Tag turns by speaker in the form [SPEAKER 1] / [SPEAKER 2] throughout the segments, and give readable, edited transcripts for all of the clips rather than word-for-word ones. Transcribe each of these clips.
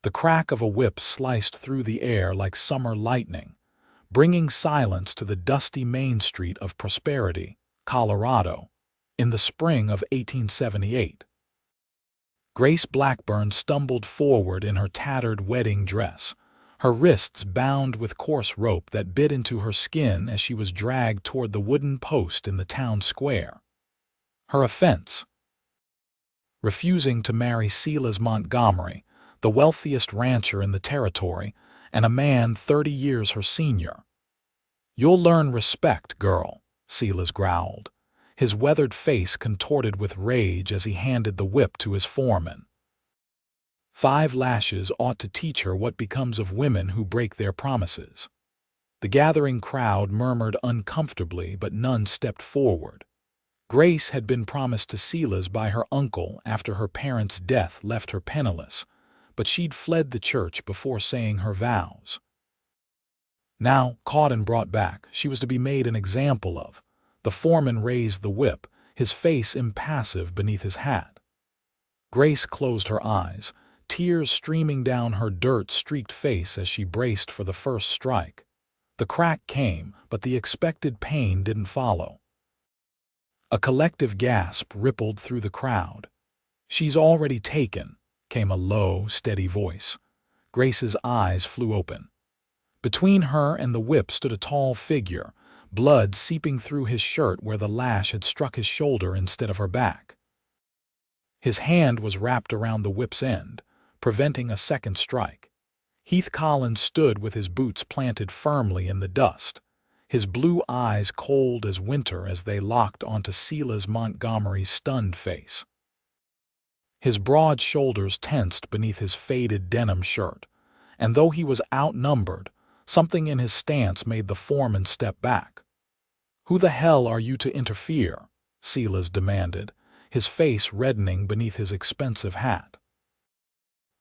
[SPEAKER 1] The crack of a whip sliced through the air like summer lightning, bringing silence to the dusty main street of Prosperity, Colorado, in the spring of 1878. Grace Blackburn stumbled forward in her tattered wedding dress, her wrists bound with coarse rope that bit into her skin as she was dragged toward the wooden post in the town square. Her offense: refusing to marry Silas Montgomery, the wealthiest rancher in the territory, and a man 30 years her senior. "You'll learn respect, girl," Silas growled, his weathered face contorted with rage as he handed the whip to his foreman. 5 lashes ought to teach her what becomes of women who break their promises. The gathering crowd murmured uncomfortably, but none stepped forward. Grace had been promised to Silas by her uncle after her parents' death left her penniless, but she'd fled the church before saying her vows. Now, caught and brought back, she was to be made an example of. The foreman raised the whip, his face impassive beneath his hat. Grace closed her eyes, tears streaming down her dirt-streaked face as she braced for the first strike. The crack came, but the expected pain didn't follow. A collective gasp rippled through the crowd. "She's already taken," came a low, steady voice. Grace's eyes flew open. Between her and the whip stood a tall figure, blood seeping through his shirt where the lash had struck his shoulder instead of her back. His hand was wrapped around the whip's end, preventing a second strike. Heath Collins stood with his boots planted firmly in the dust, his blue eyes cold as winter as they locked onto Silas Montgomery's stunned face. His broad shoulders tensed beneath his faded denim shirt, and though he was outnumbered, something in his stance made the foreman step back. "Who the hell are you to interfere?" Silas demanded, his face reddening beneath his expensive hat.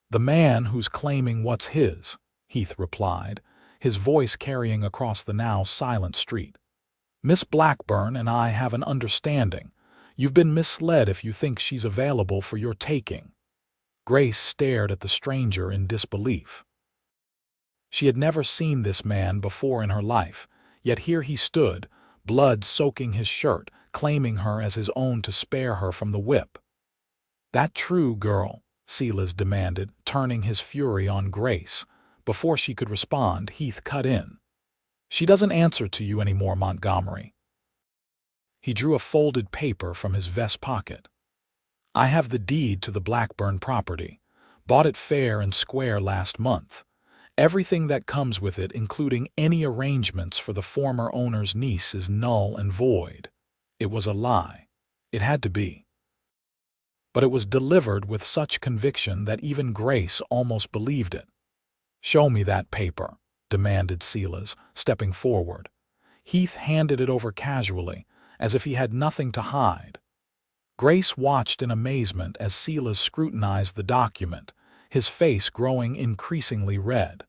[SPEAKER 1] "The man who's claiming what's his," Heath replied, his voice carrying across the now silent street. "Miss Blackburn and I have an understanding. You've been misled if you think she's available for your taking." Grace stared at the stranger in disbelief. She had never seen this man before in her life, yet here he stood, blood soaking his shirt, claiming her as his own to spare her from the whip. "That true, girl?" Silas demanded, turning his fury on Grace. Before she could respond, Heath cut in. "She doesn't answer to you anymore, Montgomery." He drew a folded paper from his vest pocket. "I have the deed to the Blackburn property. Bought it fair and square last month. Everything that comes with it, including any arrangements for the former owner's niece, is null and void." It was a lie. It had to be. But it was delivered with such conviction that even Grace almost believed it. "Show me that paper," demanded Silas, stepping forward. Heath handed it over casually, as if he had nothing to hide. Grace watched in amazement as Silas scrutinized the document, his face growing increasingly red.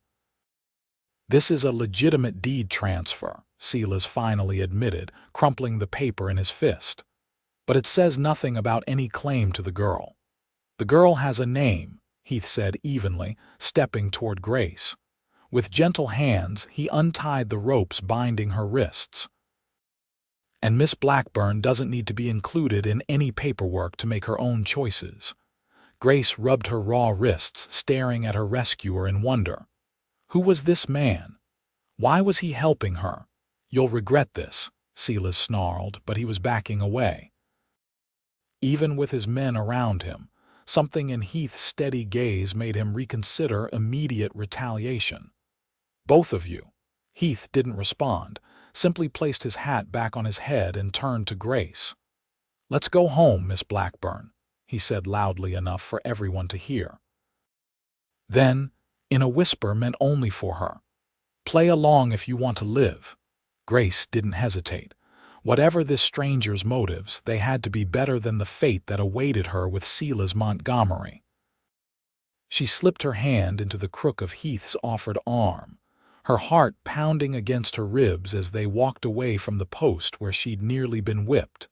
[SPEAKER 1] "This is a legitimate deed transfer," Silas finally admitted, crumpling the paper in his fist. "But it says nothing about any claim to the girl." "The girl has a name," Heath said evenly, stepping toward Grace. With gentle hands, he untied the ropes binding her wrists. "And Miss Blackburn doesn't need to be included in any paperwork to make her own choices." Grace rubbed her raw wrists, staring at her rescuer in wonder. Who was this man? Why was he helping her? "You'll regret this," Silas snarled, but he was backing away. Even with his men around him, something in Heath's steady gaze made him reconsider immediate retaliation. "Both of you." Heath didn't respond, simply placed his hat back on his head and turned to Grace. "Let's go home, Miss Blackburn," he said loudly enough for everyone to hear. Then, in a whisper meant only for her, "Play along if you want to live." Grace didn't hesitate. Whatever this stranger's motives, they had to be better than the fate that awaited her with Silas Montgomery. She slipped her hand into the crook of Heath's offered arm, her heart pounding against her ribs as they walked away from the post where she'd nearly been whipped.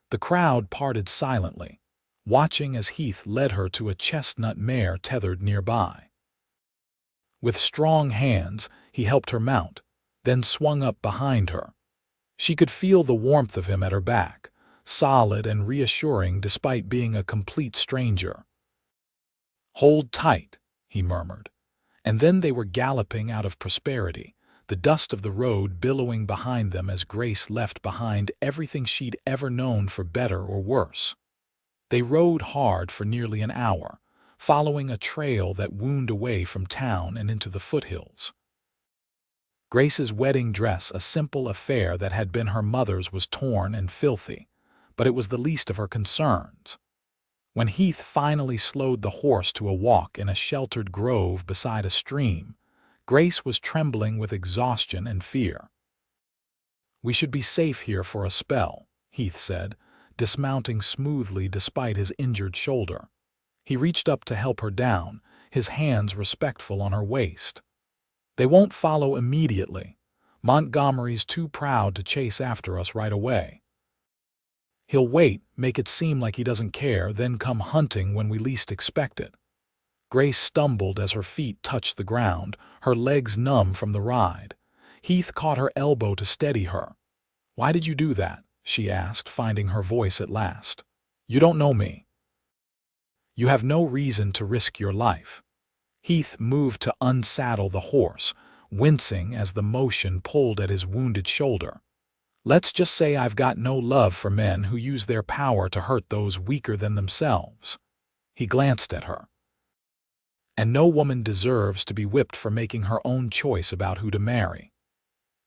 [SPEAKER 1] The crowd parted silently, watching as Heath led her to a chestnut mare tethered nearby. With strong hands, he helped her mount, then swung up behind her. She could feel the warmth of him at her back, solid and reassuring despite being a complete stranger. "Hold tight," he murmured. And then they were galloping out of Prosperity, the dust of the road billowing behind them as Grace left behind everything she'd ever known for better or worse. They rode hard for nearly an hour, following a trail that wound away from town and into the foothills. Grace's wedding dress, a simple affair that had been her mother's, was torn and filthy, but it was the least of her concerns. When Heath finally slowed the horse to a walk in a sheltered grove beside a stream, Grace was trembling with exhaustion and fear. "We should be safe here for a spell," Heath said, dismounting smoothly despite his injured shoulder. He reached up to help her down, his hands respectful on her waist. "They won't follow immediately. Montgomery's too proud to chase after us right away. He'll wait, make it seem like he doesn't care, then come hunting when we least expect it." Grace stumbled as her feet touched the ground, her legs numb from the ride. Heath caught her elbow to steady her. "Why did you do that?" she asked, finding her voice at last. "You don't know me. You have no reason to risk your life." Heath moved to unsaddle the horse, wincing as the motion pulled at his wounded shoulder. "Let's just say I've got no love for men who use their power to hurt those weaker than themselves." He glanced at her. "And no woman deserves to be whipped for making her own choice about who to marry."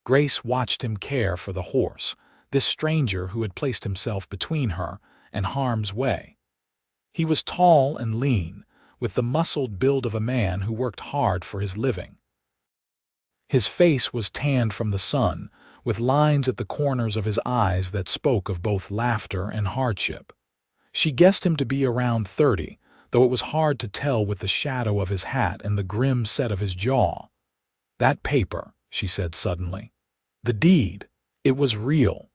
[SPEAKER 1] Grace watched him care for the horse, this stranger who had placed himself between her and harm's way. He was tall and lean, with the muscled build of a man who worked hard for his living. His face was tanned from the sun, with lines at the corners of his eyes that spoke of both laughter and hardship. She guessed him to be around 30, though it was hard to tell with the shadow of his hat and the grim set of his jaw. "That paper," she said suddenly. "The deed. It was real."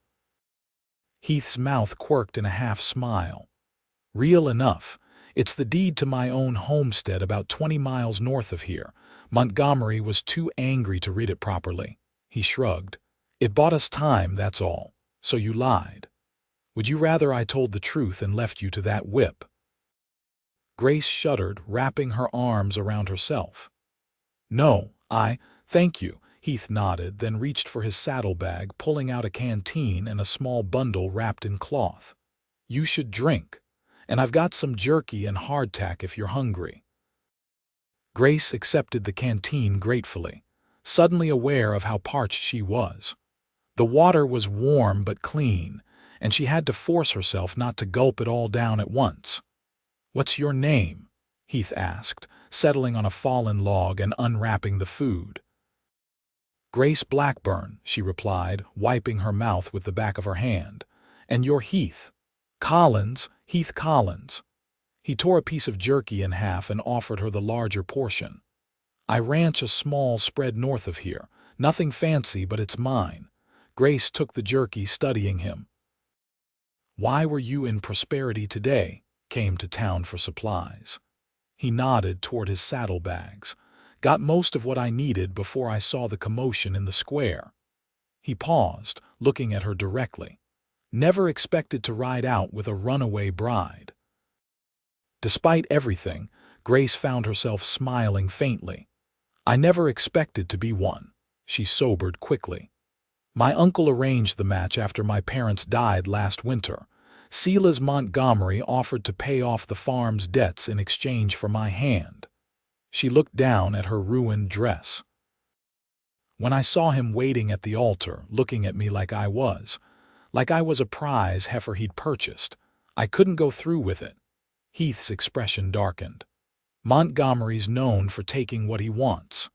[SPEAKER 1] Heath's mouth quirked in a half-smile. "Real enough. It's the deed to my own homestead about 20 miles north of here. Montgomery was too angry to read it properly." He shrugged. "It bought us time, that's all. So you lied. Would you rather I told the truth and left you to that whip?" Grace shuddered, wrapping her arms around herself. "No, thank you." Heath nodded, then reached for his saddlebag, pulling out a canteen and a small bundle wrapped in cloth. "You should drink. And I've got some jerky and hardtack if you're hungry." Grace accepted the canteen gratefully, suddenly aware of how parched she was. The water was warm but clean, and she had to force herself not to gulp it all down at once. "What's your name?" Heath asked, settling on a fallen log and unwrapping the food. "Grace Blackburn," she replied, wiping her mouth with the back of her hand. "And you're Heath." "Collins, Heath Collins." He tore a piece of jerky in half and offered her the larger portion. "I ranch a small spread north of here. Nothing fancy, but it's mine." Grace took the jerky, studying him. "Why were you in Prosperity today?" "Came to town for supplies." He nodded toward his saddlebags. "Got most of what I needed before I saw the commotion in the square." He paused, looking at her directly. "Never expected to ride out with a runaway bride." Despite everything, Grace found herself smiling faintly. "I never expected to be one." She sobered quickly. "My uncle arranged the match after my parents died last winter. Silas Montgomery offered to pay off the farm's debts in exchange for my hand." She looked down at her ruined dress. "When I saw him waiting at the altar, looking at me like I was a prize heifer he'd purchased, I couldn't go through with it." Heath's expression darkened. "Montgomery's known for taking what he wants.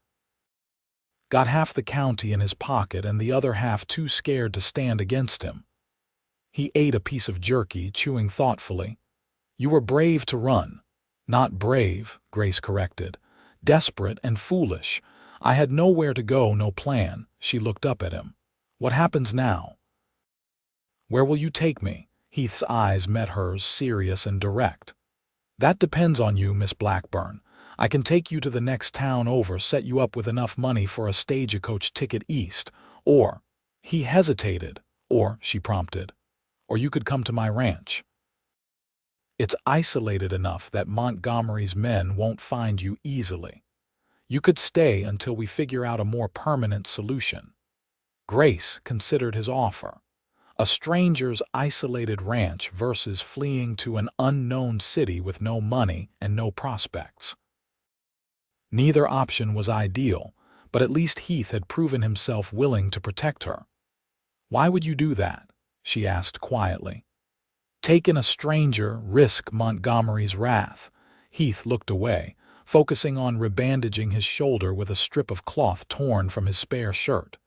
[SPEAKER 1] Got half the county in his pocket and the other half too scared to stand against him." He ate a piece of jerky, chewing thoughtfully. "You were brave to run." "Not brave," Grace corrected. "Desperate and foolish. I had nowhere to go, no plan." She looked up at him. "What happens now?" "Where will you take me?" Heath's eyes met hers, serious and direct. "That depends on you, Miss Blackburn. I can take you to the next town over, set you up with enough money for a stagecoach ticket east, or—" He hesitated. "Or," she prompted, "or you could come to my ranch. It's isolated enough that Montgomery's men won't find you easily. You could stay until we figure out a more permanent solution." Grace considered his offer. A stranger's isolated ranch versus fleeing to an unknown city with no money and no prospects. Neither option was ideal, but at least Heath had proven himself willing to protect her. "Why would you do that?" she asked quietly. "Take in a stranger, risk Montgomery's wrath." Heath looked away, focusing on rebandaging his shoulder with a strip of cloth torn from his spare shirt.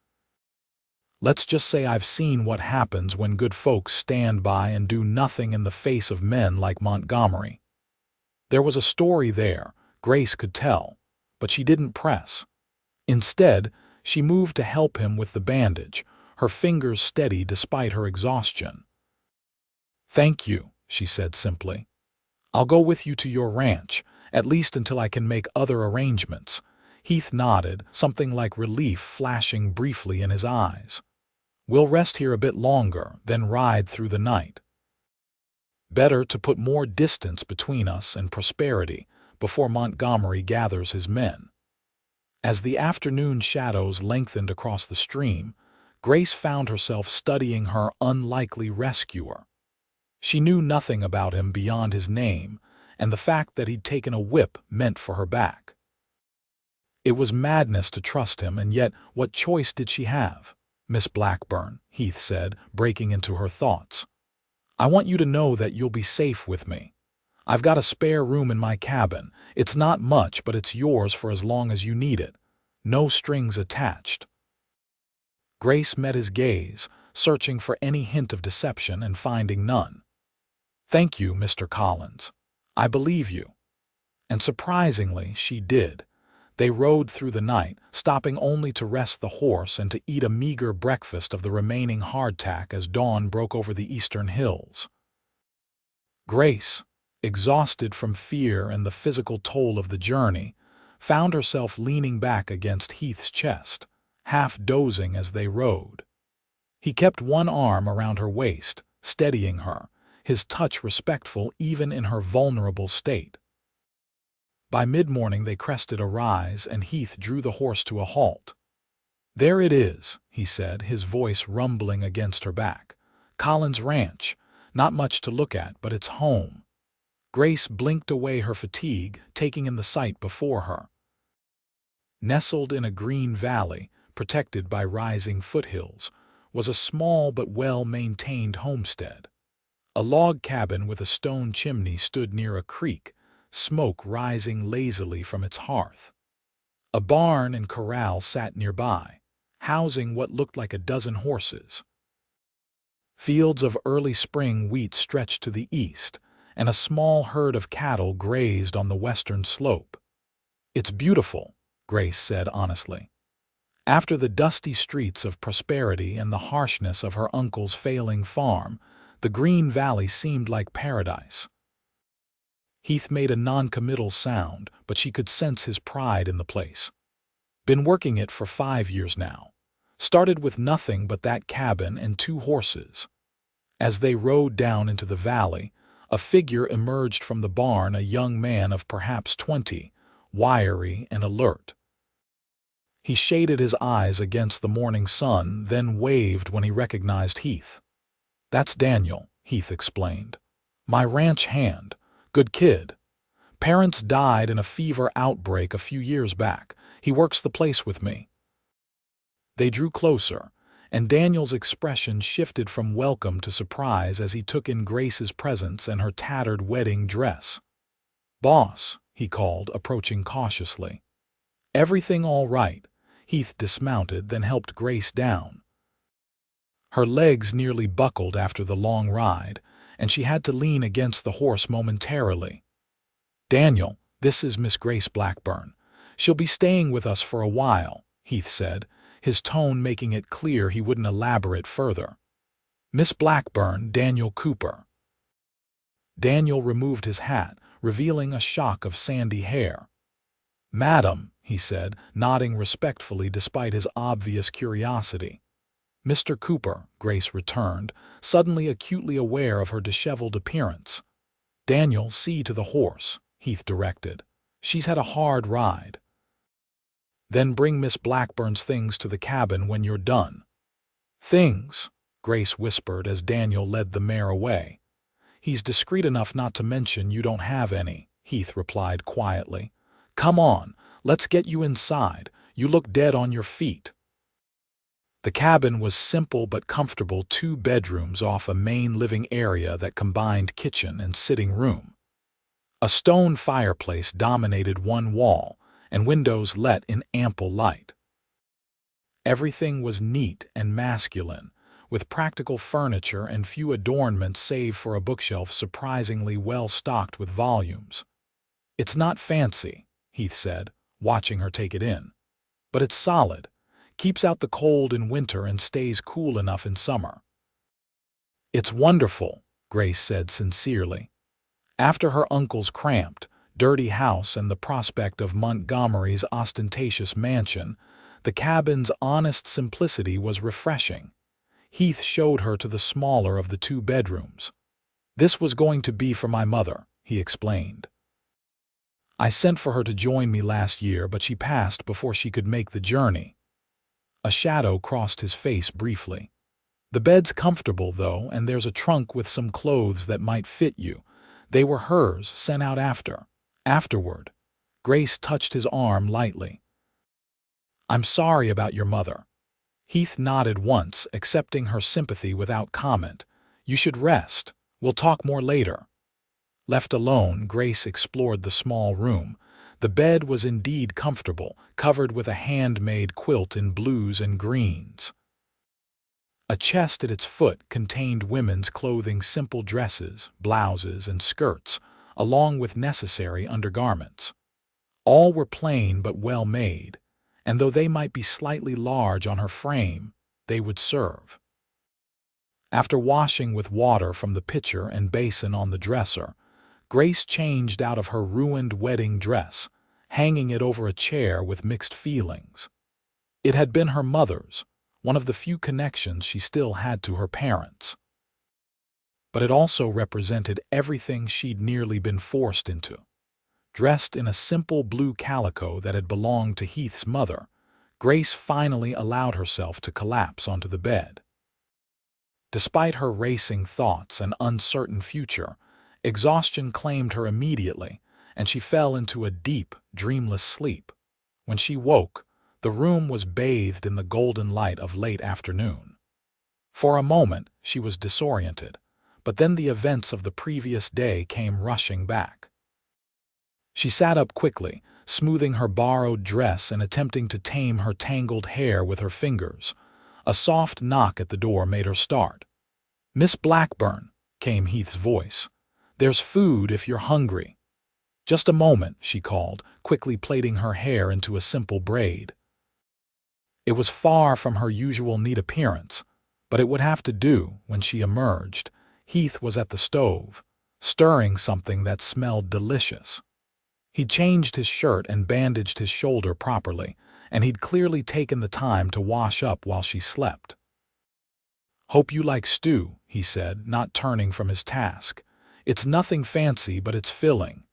[SPEAKER 1] "Let's just say I've seen what happens when good folks stand by and do nothing in the face of men like Montgomery." There was a story there, Grace could tell, but she didn't press. Instead, she moved to help him with the bandage, her fingers steady despite her exhaustion. "Thank you," she said simply. "I'll go with you to your ranch, at least until I can make other arrangements." Heath nodded, something like relief flashing briefly in his eyes. "We'll rest here a bit longer, then ride through the night. Better to put more distance between us and prosperity before Montgomery gathers his men." As the afternoon shadows lengthened across the stream, Grace found herself studying her unlikely rescuer. She knew nothing about him beyond his name and the fact that he'd taken a whip meant for her back. It was madness to trust him, and yet what choice did she have? "Miss Blackburn," Heath said, breaking into her thoughts, "I want you to know that you'll be safe with me. I've got a spare room in my cabin. It's not much, but it's yours for as long as you need it. No strings attached." Grace met his gaze, searching for any hint of deception and finding none. "Thank you, Mr. Collins. I believe you." And surprisingly, she did. They rode through the night, stopping only to rest the horse and to eat a meager breakfast of the remaining hardtack as dawn broke over the eastern hills. Grace, exhausted from fear and the physical toll of the journey, found herself leaning back against Heath's chest, half dozing as they rode. He kept one arm around her waist, steadying her, his touch respectful even in her vulnerable state. By mid-morning they crested a rise and Heath drew the horse to a halt. "There it is," he said, his voice rumbling against her back. "Collins Ranch. Not much to look at, but it's home." Grace blinked away her fatigue, taking in the sight before her. Nestled in a green valley, protected by rising foothills, was a small but well-maintained homestead. A log cabin with a stone chimney stood near a creek, smoke rising lazily from its hearth. A barn and corral sat nearby, housing what looked like a dozen horses. Fields of early spring wheat stretched to the east, and a small herd of cattle grazed on the western slope. "It's beautiful," Grace said honestly. After the dusty streets of Prosperity and the harshness of her uncle's failing farm, the green valley seemed like paradise. Heath made a non-committal sound, but she could sense his pride in the place. "Been working it for 5 years now. Started with nothing but that cabin and 2 horses." As they rode down into the valley, a figure emerged from the barn, a young man of perhaps 20, wiry and alert. He shaded his eyes against the morning sun, then waved when he recognized Heath. "That's Daniel," Heath explained. "My ranch hand. Good kid. Parents died in a fever outbreak a few years back. He works the place with me." They drew closer, and Daniel's expression shifted from welcome to surprise as he took in Grace's presence and her tattered wedding dress. "Boss," he called, approaching cautiously. "Everything all right?" Heath dismounted, then helped Grace down. Her legs nearly buckled after the long ride, and she had to lean against the horse momentarily. "Daniel, this is Miss Grace Blackburn. She'll be staying with us for a while," Heath said, his tone making it clear he wouldn't elaborate further. "Miss Blackburn, Daniel Cooper." Daniel removed his hat, revealing a shock of sandy hair. "Madam," he said, nodding respectfully despite his obvious curiosity. "Mr. Cooper," Grace returned, suddenly acutely aware of her disheveled appearance. "Daniel, see to the horse," Heath directed. "She's had a hard ride." "Then bring Miss Blackburn's things to the cabin when you're done." "Things," Grace whispered as Daniel led the mare away. "He's discreet enough not to mention you don't have any," Heath replied quietly. "Come on, let's get you inside. You look dead on your feet." The cabin was simple but comfortable, 2 bedrooms off a main living area that combined kitchen and sitting room. A stone fireplace dominated one wall, and windows let in ample light. Everything was neat and masculine, with practical furniture and few adornments save for a bookshelf surprisingly well stocked with volumes. "It's not fancy," Heath said, watching her take it in. "But it's solid, keeps out the cold in winter and stays cool enough in summer." "It's wonderful," Grace said sincerely. After her uncle's cramped, dirty house and the prospect of Montgomery's ostentatious mansion, the cabin's honest simplicity was refreshing. Heath showed her to the smaller of the 2 bedrooms. "This was going to be for my mother," he explained. "I sent for her to join me last year, but she passed before she could make the journey." A shadow crossed his face briefly. "The bed's comfortable, though, and there's a trunk with some clothes that might fit you. They were hers, sent out afterward." Grace touched his arm lightly. "I'm sorry about your mother." Heath nodded once, accepting her sympathy without comment. "You should rest. We'll talk more later." Left alone, Grace explored the small room. The bed was indeed comfortable, covered with a handmade quilt in blues and greens. A chest at its foot contained women's clothing, simple dresses, blouses, and skirts, along with necessary undergarments. All were plain but well made, and though they might be slightly large on her frame, they would serve. After washing with water from the pitcher and basin on the dresser, Grace changed out of her ruined wedding dress, hanging it over a chair with mixed feelings. It had been her mother's, one of the few connections she still had to her parents. But it also represented everything she'd nearly been forced into. Dressed in a simple blue calico that had belonged to Heath's mother, Grace finally allowed herself to collapse onto the bed. Despite her racing thoughts and uncertain future, exhaustion claimed her immediately, and she fell into a deep, dreamless sleep. When she woke, the room was bathed in the golden light of late afternoon. For a moment, she was disoriented, but then the events of the previous day came rushing back. She sat up quickly, smoothing her borrowed dress and attempting to tame her tangled hair with her fingers. A soft knock at the door made her start. "Miss Blackburn," came Heath's voice. "There's food if you're hungry." "Just a moment," she called, quickly plaiting her hair into a simple braid. It was far from her usual neat appearance, but it would have to do. When she emerged, Heath was at the stove, stirring something that smelled delicious. He'd changed his shirt and bandaged his shoulder properly, and he'd clearly taken the time to wash up while she slept. "Hope you like stew," he said, not turning from his task. "It's nothing fancy, but it's filling."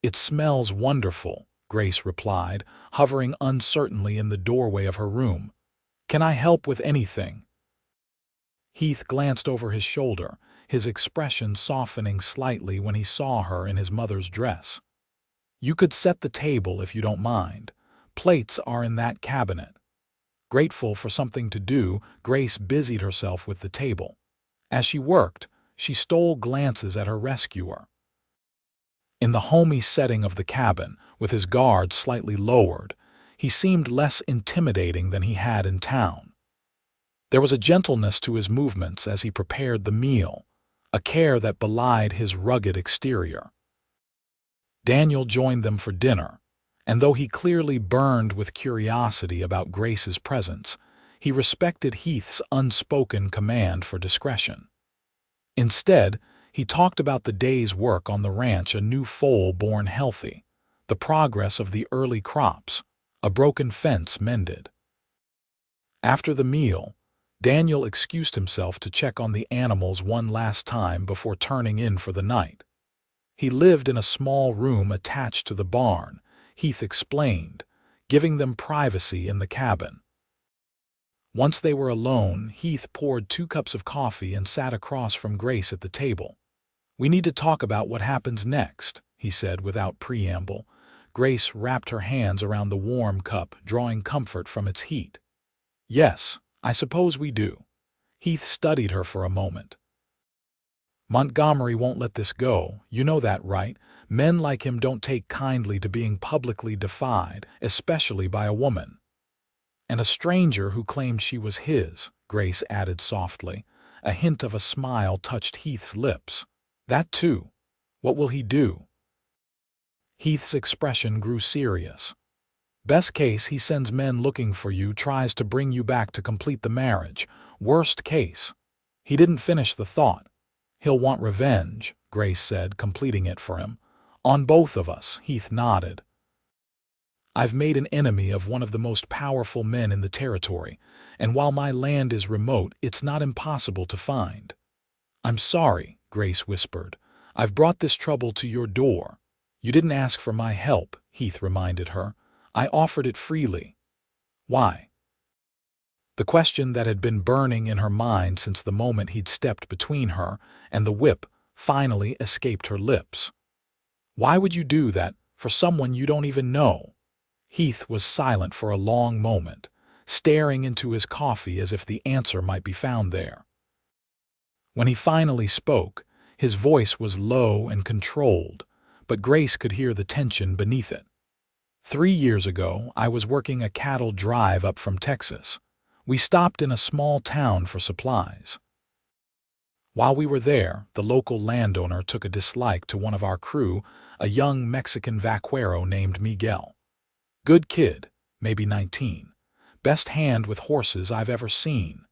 [SPEAKER 1] "It smells wonderful," Grace replied, hovering uncertainly in the doorway of her room. "Can I help with anything?" Heath glanced over his shoulder, his expression softening slightly when he saw her in his mother's dress. "You could set the table if you don't mind. Plates are in that cabinet." Grateful for something to do, Grace busied herself with the table. As she worked, she stole glances at her rescuer. In the homey setting of the cabin, with his guard slightly lowered, he seemed less intimidating than he had in town. There was a gentleness to his movements as he prepared the meal, a care that belied his rugged exterior. Daniel joined them for dinner, and though he clearly burned with curiosity about Grace's presence, he respected Heath's unspoken command for discretion. Instead, he talked about the day's work on the ranch, a new foal born healthy, the progress of the early crops, a broken fence mended. After the meal, Daniel excused himself to check on the animals one last time before turning in for the night. He lived in a small room attached to the barn, Heath explained, giving them privacy in the cabin. Once they were alone, Heath poured 2 cups of coffee and sat across from Grace at the table. "We need to talk about what happens next," he said without preamble. Grace wrapped her hands around the warm cup, drawing comfort from its heat. "Yes, I suppose we do." Heath studied her for a moment. "Montgomery won't let this go, you know that, right? Men like him don't take kindly to being publicly defied, especially by a woman." "And a stranger who claimed she was his," Grace added softly. A hint of a smile touched Heath's lips. "That too. What will he do?" Heath's expression grew serious. "Best case, he sends men looking for you, tries to bring you back to complete the marriage. Worst case." He didn't finish the thought. "He'll want revenge," Grace said, completing it for him. "On both of us," Heath nodded. "I've made an enemy of one of the most powerful men in the territory, and while my land is remote, it's not impossible to find." "I'm sorry," Grace whispered. "I've brought this trouble to your door." "You didn't ask for my help," Heath reminded her. "I offered it freely." "Why?" The question that had been burning in her mind since the moment he'd stepped between her and the whip finally escaped her lips. "Why would you do that for someone you don't even know?" Heath was silent for a long moment, staring into his coffee as if the answer might be found there. When he finally spoke, his voice was low and controlled, but Grace could hear the tension beneath it. 3 years ago, I was working a cattle drive up from Texas. We stopped in a small town for supplies. While we were there, the local landowner took a dislike to one of our crew, a young Mexican vaquero named Miguel. Good kid, maybe 19. Best hand with horses I've ever seen.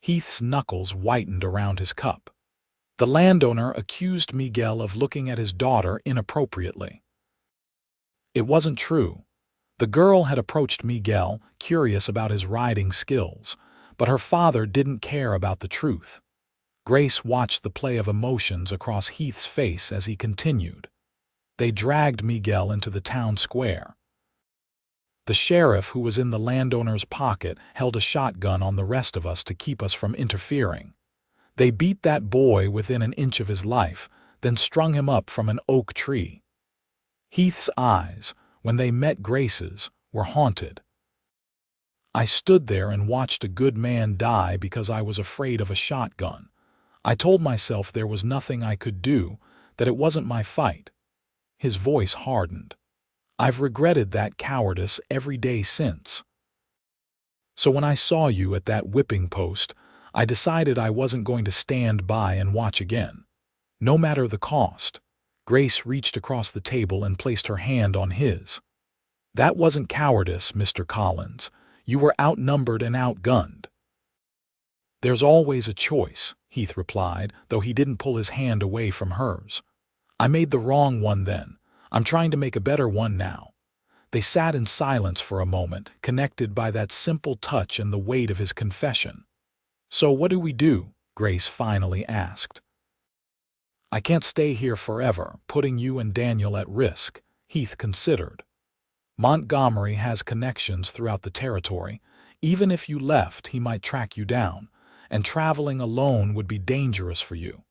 [SPEAKER 1] Heath's knuckles whitened around his cup. The landowner accused Miguel of looking at his daughter inappropriately. It wasn't true. The girl had approached Miguel, curious about his riding skills, but her father didn't care about the truth. Grace watched the play of emotions across Heath's face as he continued. They dragged Miguel into the town square. The sheriff, who was in the landowner's pocket, held a shotgun on the rest of us to keep us from interfering. They beat that boy within an inch of his life, then strung him up from an oak tree. Heath's eyes, when they met Grace's, were haunted. I stood there and watched a good man die because I was afraid of a shotgun. I told myself there was nothing I could do, that it wasn't my fight. His voice hardened. I've regretted that cowardice every day since. So when I saw you at that whipping post, I decided I wasn't going to stand by and watch again. No matter the cost. Grace reached across the table and placed her hand on his. "That wasn't cowardice, Mr. Collins. You were outnumbered and outgunned." "There's always a choice," Heath replied, though he didn't pull his hand away from hers. "I made the wrong one then. I'm trying to make a better one now." They sat in silence for a moment, connected by that simple touch and the weight of his confession. "So what do we do?" Grace finally asked. "I can't stay here forever, putting you and Daniel at risk," Heath considered. "Montgomery has connections throughout the territory. Even if you left, he might track you down, and traveling alone would be dangerous for you."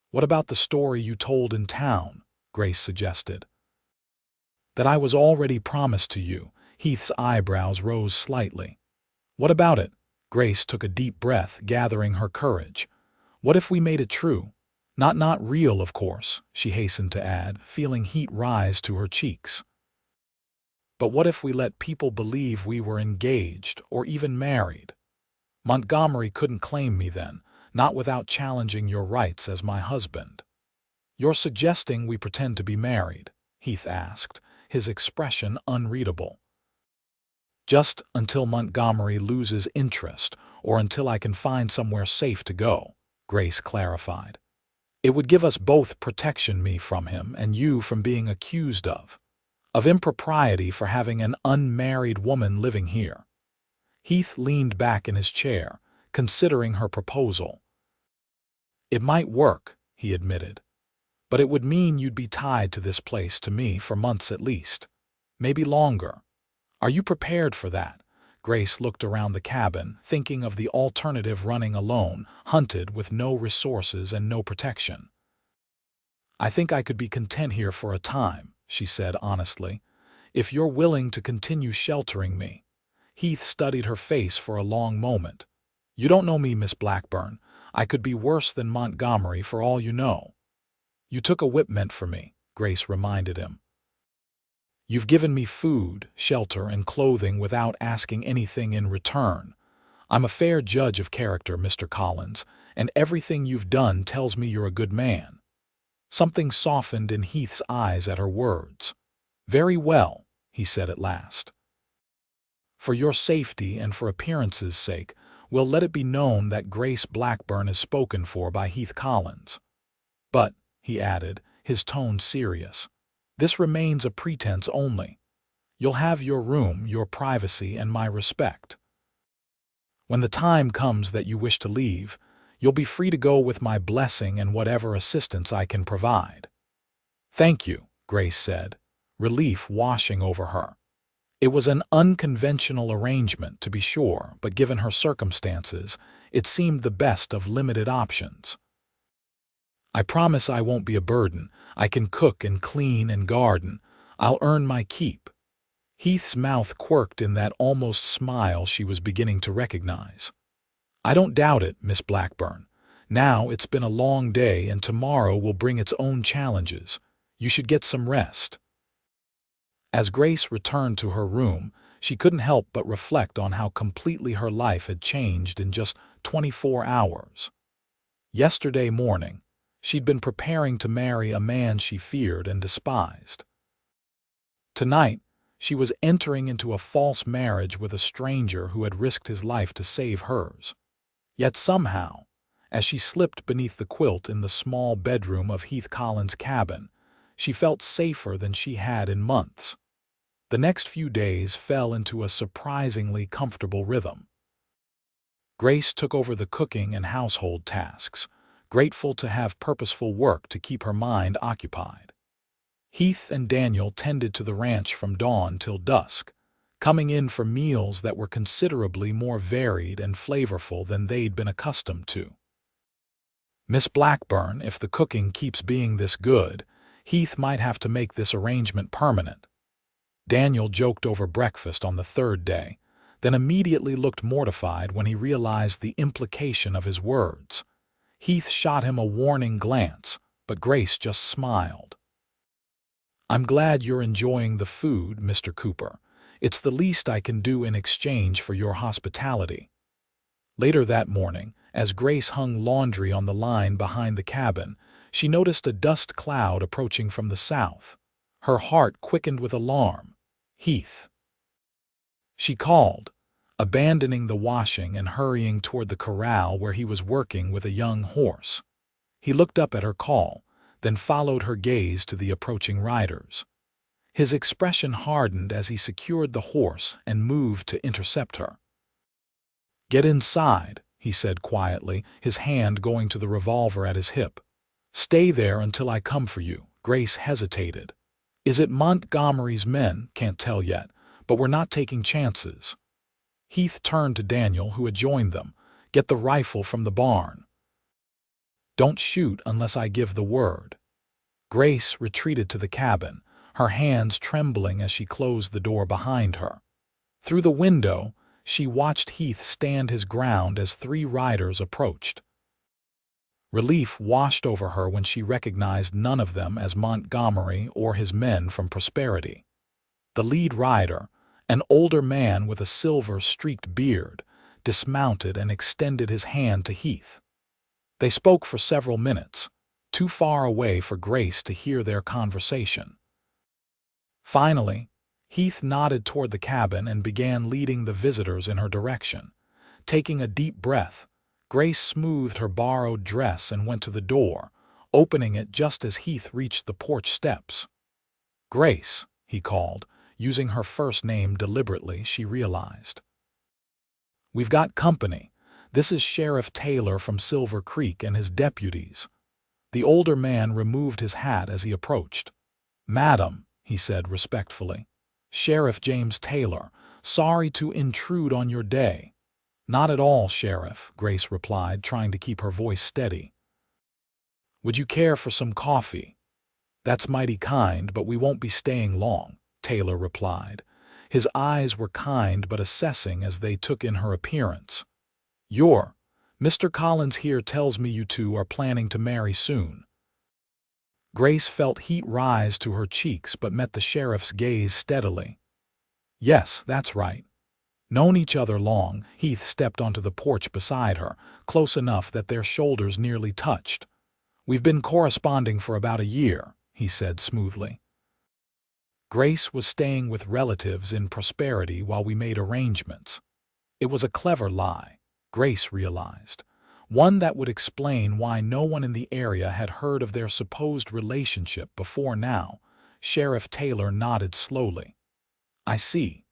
[SPEAKER 1] "What about the story you told in town?" Grace suggested. "That I was already promised to you." Heath's eyebrows rose slightly. "What about it?" Grace took a deep breath, gathering her courage. "What if we made it true? Not real, of course," she hastened to add, feeling heat rise to her cheeks. "But what if we let people believe we were engaged or even married? Montgomery couldn't claim me then, not without challenging your rights as my husband." "You're suggesting we pretend to be married?" Heath asked, his expression unreadable. "Just until Montgomery loses interest or until I can find somewhere safe to go," Grace clarified. "It would give us both protection, me from him and you from being accused of." of impropriety for having an unmarried woman living here. Heath leaned back in his chair, considering her proposal. It might work, he admitted, but it would mean you'd be tied to this place to me for months at least, maybe longer. Are you prepared for that? Grace looked around the cabin, thinking of the alternative running alone, hunted with no resources and no protection. I think I could be content here for a time, she said honestly, if you're willing to continue sheltering me. Heath studied her face for a long moment. You don't know me, Miss Blackburn. I could be worse than Montgomery for all you know. You took a whip meant for me, Grace reminded him. You've given me food, shelter, and clothing without asking anything in return. I'm a fair judge of character, Mr. Collins, and everything you've done tells me you're a good man. Something softened in Heath's eyes at her words. Very well, he said at last. For your safety and for appearance's sake, we'll let it be known that Grace Blackburn is spoken for by Heath Collins. But, he added, his tone serious, this remains a pretense only. You'll have your room, your privacy, and my respect. When the time comes that you wish to leave, you'll be free to go with my blessing and whatever assistance I can provide. Thank you, Grace said, relief washing over her. It was an unconventional arrangement, to be sure, but given her circumstances, it seemed the best of limited options. I promise I won't be a burden. I can cook and clean and garden. I'll earn my keep. Heath's mouth quirked in that almost smile she was beginning to recognize. I don't doubt it, Miss Blackburn. Now it's been a long day and tomorrow will bring its own challenges. You should get some rest. As Grace returned to her room, she couldn't help but reflect on how completely her life had changed in just 24 hours. Yesterday morning, she'd been preparing to marry a man she feared and despised. Tonight, she was entering into a false marriage with a stranger who had risked his life to save hers. Yet somehow, as she slipped beneath the quilt in the small bedroom of Heath Collins' cabin, she felt safer than she had in months. The next few days fell into a surprisingly comfortable rhythm. Grace took over the cooking and household tasks, grateful to have purposeful work to keep her mind occupied. Heath and Daniel tended to the ranch from dawn till dusk, coming in for meals that were considerably more varied and flavorful than they'd been accustomed to. Miss Blackburn, if the cooking keeps being this good, Heath might have to make this arrangement permanent. Daniel joked over breakfast on the third day, then immediately looked mortified when he realized the implication of his words. Heath shot him a warning glance, but Grace just smiled. I'm glad you're enjoying the food, Mr. Cooper. It's the least I can do in exchange for your hospitality. Later that morning, as Grace hung laundry on the line behind the cabin, she noticed a dust cloud approaching from the south. Her heart quickened with alarm. Heath. She called, abandoning the washing and hurrying toward the corral where he was working with a young horse. He looked up at her call, then followed her gaze to the approaching riders. His expression hardened as he secured the horse and moved to intercept her. Get inside, he said quietly, his hand going to the revolver at his hip. Stay there until I come for you. Grace hesitated. Is it Montgomery's men? Can't tell yet, but we're not taking chances. Heath turned to Daniel, who had joined them. Get the rifle from the barn. Don't shoot unless I give the word. Grace retreated to the cabin, her hands trembling as she closed the door behind her. Through the window, she watched Heath stand his ground as 3 riders approached. Relief washed over her when she recognized none of them as Montgomery or his men from Prosperity. The lead rider, an older man with a silver-streaked beard, dismounted and extended his hand to Heath. They spoke for several minutes, too far away for Grace to hear their conversation. Finally, Heath nodded toward the cabin and began leading the visitors in her direction. Taking a deep breath, Grace smoothed her borrowed dress and went to the door, opening it just as Heath reached the porch steps. Grace, he called, using her first name deliberately, she realized. "We've got company. This is Sheriff Taylor from Silver Creek and his deputies." The older man removed his hat as he approached. "Madam," he said respectfully, "Sheriff James Taylor, sorry to intrude on your day." "Not at all, Sheriff," Grace replied, trying to keep her voice steady. "Would you care for some coffee?" "That's mighty kind, but we won't be staying long," Taylor replied. His eyes were kind but assessing as they took in her appearance. Mr. Collins here tells me you two are planning to marry soon." Grace felt heat rise to her cheeks but met the sheriff's gaze steadily. "Yes, that's right." Known each other long, Heath stepped onto the porch beside her, close enough that their shoulders nearly touched. "We've been corresponding for about a year," he said smoothly. "Grace was staying with relatives in Prosperity while we made arrangements." It was a clever lie, Grace realized. One that would explain why no one in the area had heard of their supposed relationship before now. Sheriff Taylor nodded slowly. "I see.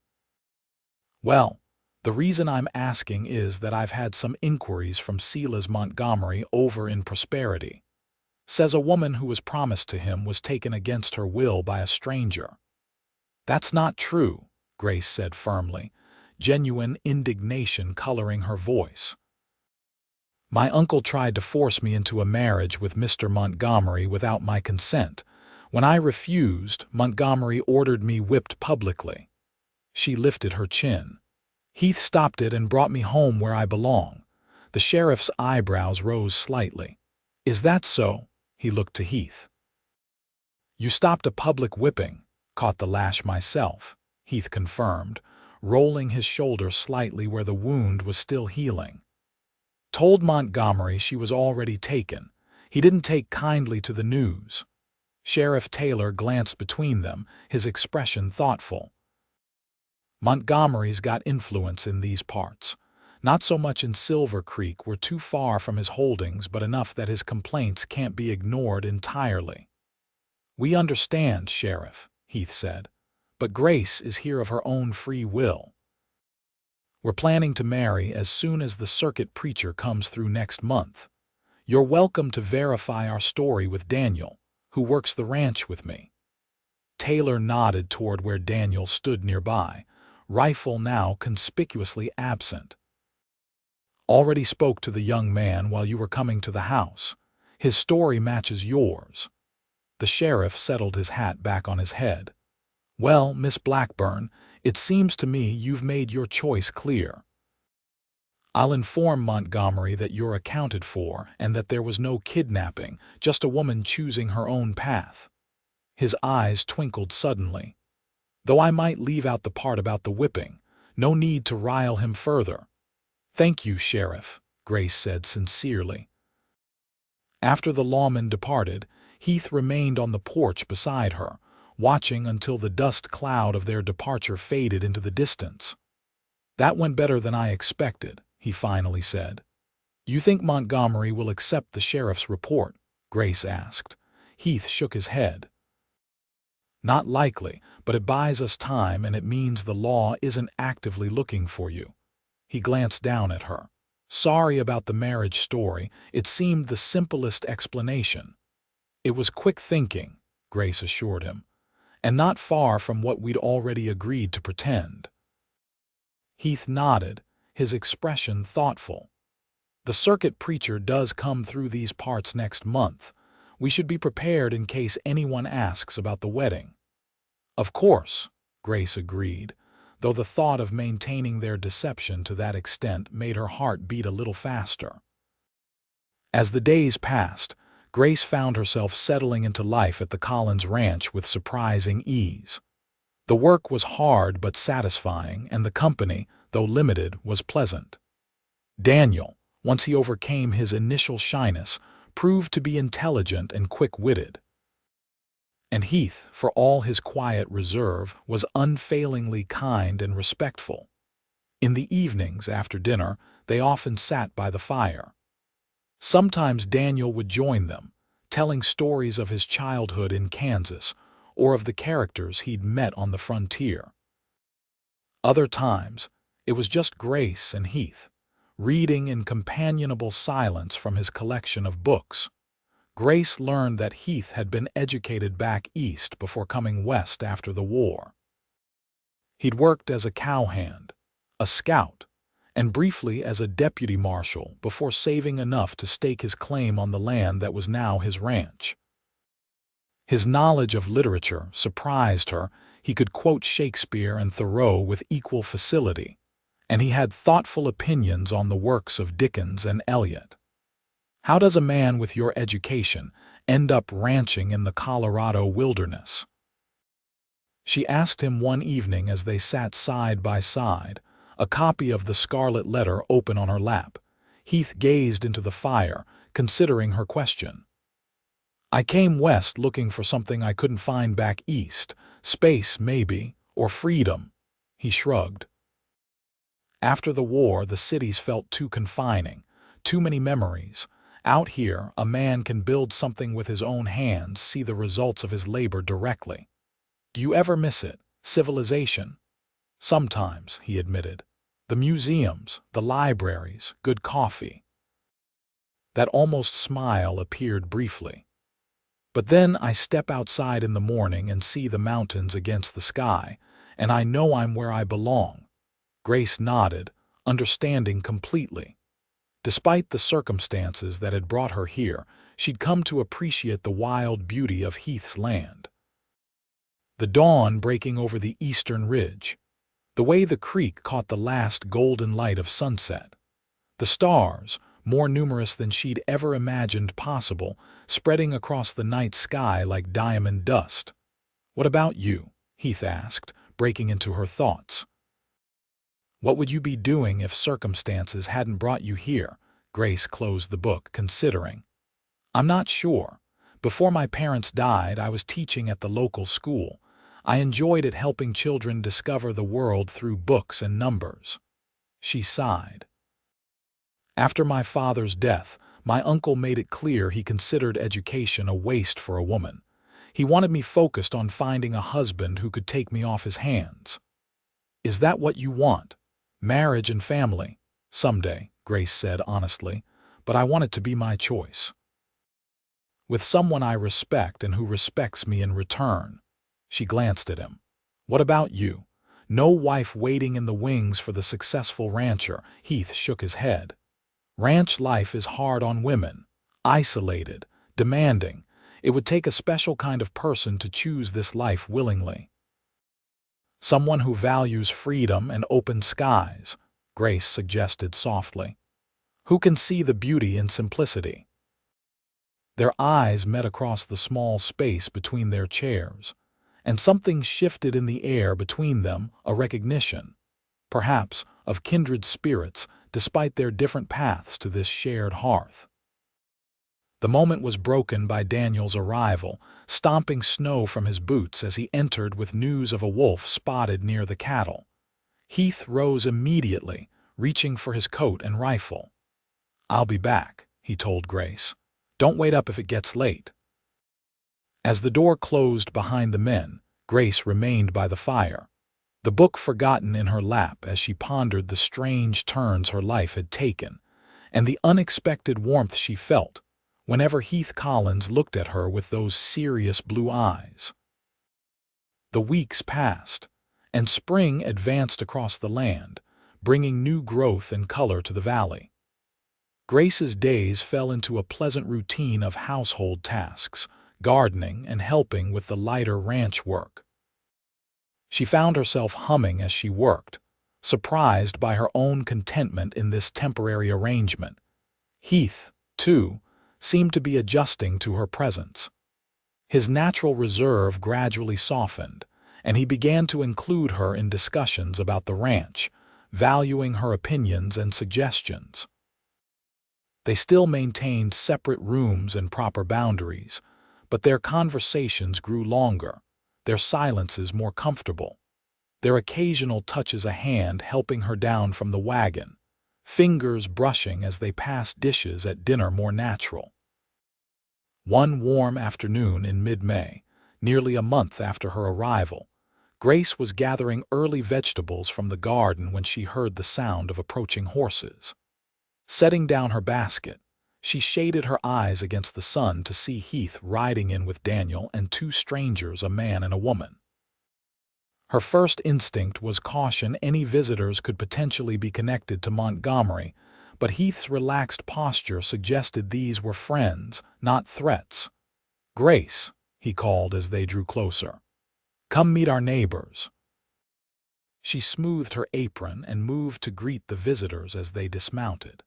[SPEAKER 1] Well, the reason I'm asking is that I've had some inquiries from Silas Montgomery over in Prosperity. Says a woman who was promised to him was taken against her will by a stranger." "That's not true," Grace said firmly, genuine indignation coloring her voice. "My uncle tried to force me into a marriage with Mr. Montgomery without my consent. When I refused, Montgomery ordered me whipped publicly." She lifted her chin. "Heath stopped it and brought me home where I belong." The sheriff's eyebrows rose slightly. "Is that so?" He looked to Heath. "You stopped a public whipping." "Caught the lash myself," Heath confirmed, rolling his shoulder slightly where the wound was still healing. "Told Montgomery she was already taken. He didn't take kindly to the news." Sheriff Taylor glanced between them, his expression thoughtful. "Montgomery's got influence in these parts. Not so much in Silver Creek, we're too far from his holdings, but enough that his complaints can't be ignored entirely." "We understand, Sheriff," Heath said, "but Grace is here of her own free will. We're planning to marry as soon as the circuit preacher comes through next month. You're welcome to verify our story with Daniel, who works the ranch with me." Taylor nodded toward where Daniel stood nearby, rifle now conspicuously absent. "Already spoke to the young man while you were coming to the house. His story matches yours." The sheriff settled his hat back on his head. "Well, Miss Blackburn, it seems to me you've made your choice clear. I'll inform Montgomery that you're accounted for and that there was no kidnapping, just a woman choosing her own path." His eyes twinkled suddenly. "Though I might leave out the part about the whipping. No need to rile him further." "Thank you, Sheriff," Grace said sincerely. After the lawman departed, Heath remained on the porch beside her, watching until the dust cloud of their departure faded into the distance. "That went better than I expected," he finally said. "You think Montgomery will accept the sheriff's report?" Grace asked. Heath shook his head. "Not likely, but it buys us time and it means the law isn't actively looking for you." He glanced down at her. "Sorry about the marriage story. It seemed the simplest explanation." "It was quick thinking," Grace assured him, "and not far from what we'd already agreed to pretend." Heath nodded, his expression thoughtful. "The circuit preacher does come through these parts next month. We should be prepared in case anyone asks about the wedding." "Of course," Grace agreed, though the thought of maintaining their deception to that extent made her heart beat a little faster. As the days passed, Grace found herself settling into life at the Collins ranch with surprising ease. The work was hard but satisfying, and the company, though limited, was pleasant. Daniel, once he overcame his initial shyness, proved to be intelligent and quick-witted. And Heath, for all his quiet reserve, was unfailingly kind and respectful. In the evenings after dinner, they often sat by the fire. Sometimes Daniel would join them, telling stories of his childhood in Kansas, or of the characters he'd met on the frontier. Other times, it was just Grace and Heath, reading in companionable silence from his collection of books. Grace learned that Heath had been educated back east before coming west after the war. He'd worked as a cowhand, a scout, and briefly as a deputy marshal before saving enough to stake his claim on the land that was now his ranch. His knowledge of literature surprised her. He could quote Shakespeare and Thoreau with equal facility, and he had thoughtful opinions on the works of Dickens and Eliot. "How does a man with your education end up ranching in the Colorado wilderness?" she asked him one evening as they sat side by side, a copy of The Scarlet Letter open on her lap. Heath gazed into the fire, considering her question. "I came west looking for something I couldn't find back east. Space, maybe, or freedom," he shrugged. After the war, the cities felt too confining, too many memories. Out here, a man can build something with his own hands, see the results of his labor directly. "Do you ever miss it? Civilization?" "Sometimes," he admitted. "The museums, the libraries, good coffee." That almost smile appeared briefly. "But then I step outside in the morning and see the mountains against the sky, and I know I'm where I belong." Grace nodded, understanding completely. Despite the circumstances that had brought her here, she'd come to appreciate the wild beauty of Heath's land. The dawn breaking over the eastern ridge, the way the creek caught the last golden light of sunset, the stars, more numerous than she'd ever imagined possible, spreading across the night sky like diamond dust. "What about you?" Heath asked, breaking into her thoughts. "What would you be doing if circumstances hadn't brought you here?" Grace closed the book, considering. "I'm not sure. Before my parents died, I was teaching at the local school. I enjoyed it, helping children discover the world through books and numbers." She sighed. "After my father's death, my uncle made it clear he considered education a waste for a woman. He wanted me focused on finding a husband who could take me off his hands." "Is that what you want? Marriage and family?" "Someday," Grace said honestly, "but I want it to be my choice. With someone I respect and who respects me in return." She glanced at him. "What about you? No wife waiting in the wings for the successful rancher?" Heath shook his head. "Ranch life is hard on women, isolated, demanding. It would take a special kind of person to choose this life willingly." "Someone who values freedom and open skies," Grace suggested softly. "Who can see the beauty in simplicity." Their eyes met across the small space between their chairs, and something shifted in the air between them, a recognition, perhaps, of kindred spirits despite their different paths to this shared hearth. The moment was broken by Daniel's arrival, stomping snow from his boots as he entered with news of a wolf spotted near the cattle. Heath rose immediately, reaching for his coat and rifle. "I'll be back," he told Grace. "Don't wait up if it gets late." As the door closed behind the men, Grace remained by the fire, the book forgotten in her lap as she pondered the strange turns her life had taken, and the unexpected warmth she felt whenever Heath Collins looked at her with those serious blue eyes. The weeks passed, and spring advanced across the land, bringing new growth and color to the valley. Grace's days fell into a pleasant routine of household tasks, gardening and helping with the lighter ranch work. She found herself humming as she worked, surprised by her own contentment in this temporary arrangement. Heath, too, seemed to be adjusting to her presence. His natural reserve gradually softened, and he began to include her in discussions about the ranch, valuing her opinions and suggestions. They still maintained separate rooms and proper boundaries, but their conversations grew longer, their silences more comfortable, their occasional touches a hand helping her down from the wagon, fingers brushing as they passed dishes at dinner more natural. One warm afternoon in mid-May, Nearly a month after her arrival, Grace was gathering early vegetables from the garden when she heard the sound of approaching horses. Setting down her basket, she shaded her eyes against the sun to see Heath riding in with Daniel and two strangers, a man and a woman. Her first instinct was caution. Any visitors could potentially be connected to Montgomery, but Heath's relaxed posture suggested these were friends, not threats. "Grace," he called as they drew closer. "Come meet our neighbors." She smoothed her apron and moved to greet the visitors as they dismounted.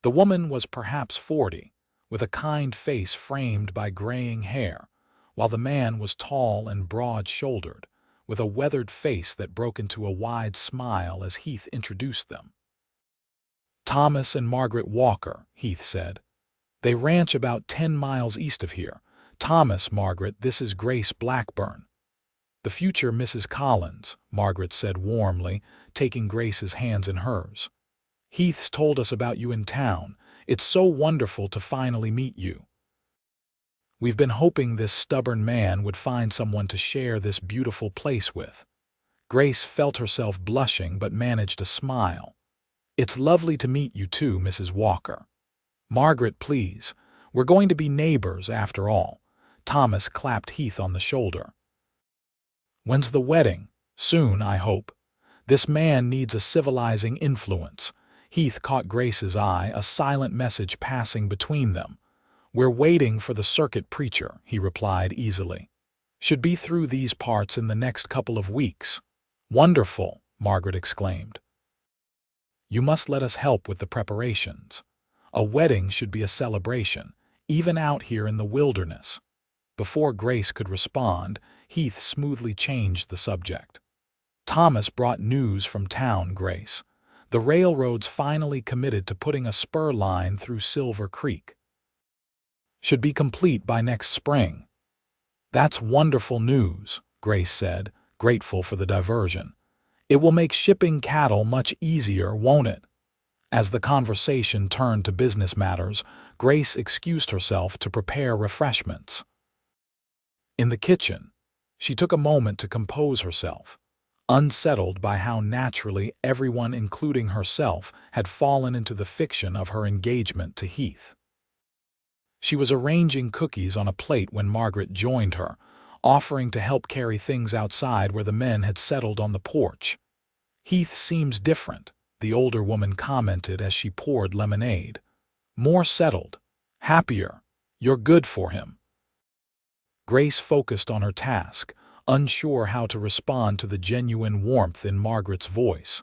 [SPEAKER 1] The woman was perhaps 40, with a kind face framed by graying hair, while the man was tall and broad-shouldered, with a weathered face that broke into a wide smile as Heath introduced them. "Thomas and Margaret Walker," Heath said. "They ranch about 10 miles east of here. Thomas, Margaret, this is Grace Blackburn." "The future Mrs. Collins," Margaret said warmly, taking Grace's hands in hers. "Heath's told us about you in town. It's so wonderful to finally meet you. We've been hoping this stubborn man would find someone to share this beautiful place with." Grace felt herself blushing but managed a smile. "It's lovely to meet you too, Mrs. Walker." "Margaret, please. We're going to be neighbors after all." Thomas clapped Heath on the shoulder. "When's the wedding? Soon, I hope. This man needs a civilizing influence." Heath caught Grace's eye, a silent message passing between them. "We're waiting for the circuit preacher," he replied easily. "Should be through these parts in the next couple of weeks." "Wonderful," Margaret exclaimed. "You must let us help with the preparations. A wedding should be a celebration, even out here in the wilderness." Before Grace could respond, Heath smoothly changed the subject. "Thomas brought news from town, Grace. The railroad's finally committed to putting a spur line through Silver Creek. Should be complete by next spring." "That's wonderful news," Grace said, grateful for the diversion. "It will make shipping cattle much easier, won't it?" As the conversation turned to business matters, Grace excused herself to prepare refreshments. In the kitchen, she took a moment to compose herself, unsettled by how naturally everyone, including herself, had fallen into the fiction of her engagement to Heath. She was arranging cookies on a plate when Margaret joined her, offering to help carry things outside where the men had settled on the porch. "Heath seems different," the older woman commented as she poured lemonade. "More settled. Happier. You're good for him." Grace focused on her task, unsure how to respond to the genuine warmth in Margaret's voice.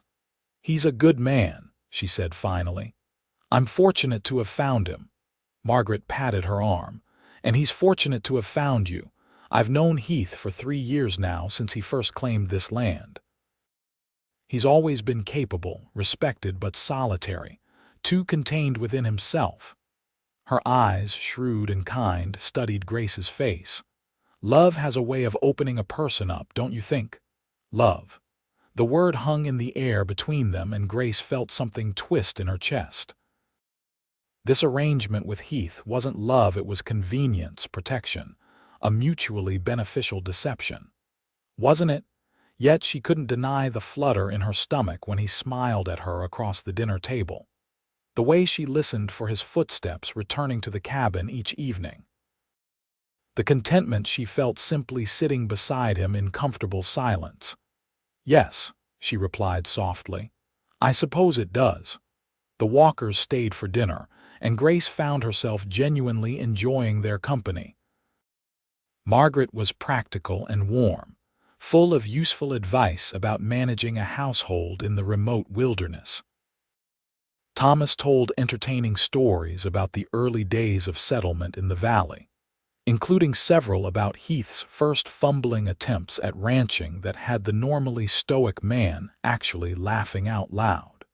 [SPEAKER 1] "He's a good man," she said finally. "I'm fortunate to have found him." Margaret patted her arm. "And he's fortunate to have found you. I've known Heath for 3 years now, since he first claimed this land. He's always been capable, respected, but solitary, too contained within himself." Her eyes, shrewd and kind, studied Grace's face. "Love has a way of opening a person up, don't you think?" Love. The word hung in the air between them, and Grace felt something twist in her chest. This arrangement with Heath wasn't love, it was convenience, protection, a mutually beneficial deception. Wasn't it? Yet she couldn't deny the flutter in her stomach when he smiled at her across the dinner table. The way she listened for his footsteps returning to the cabin each evening. The contentment she felt simply sitting beside him in comfortable silence. "Yes," she replied softly. "I suppose it does." The Walkers stayed for dinner, and Grace found herself genuinely enjoying their company. Margaret was practical and warm, full of useful advice about managing a household in the remote wilderness. Thomas told entertaining stories about the early days of settlement in the valley, including several about Heath's first fumbling attempts at ranching that had the normally stoic man actually laughing out loud.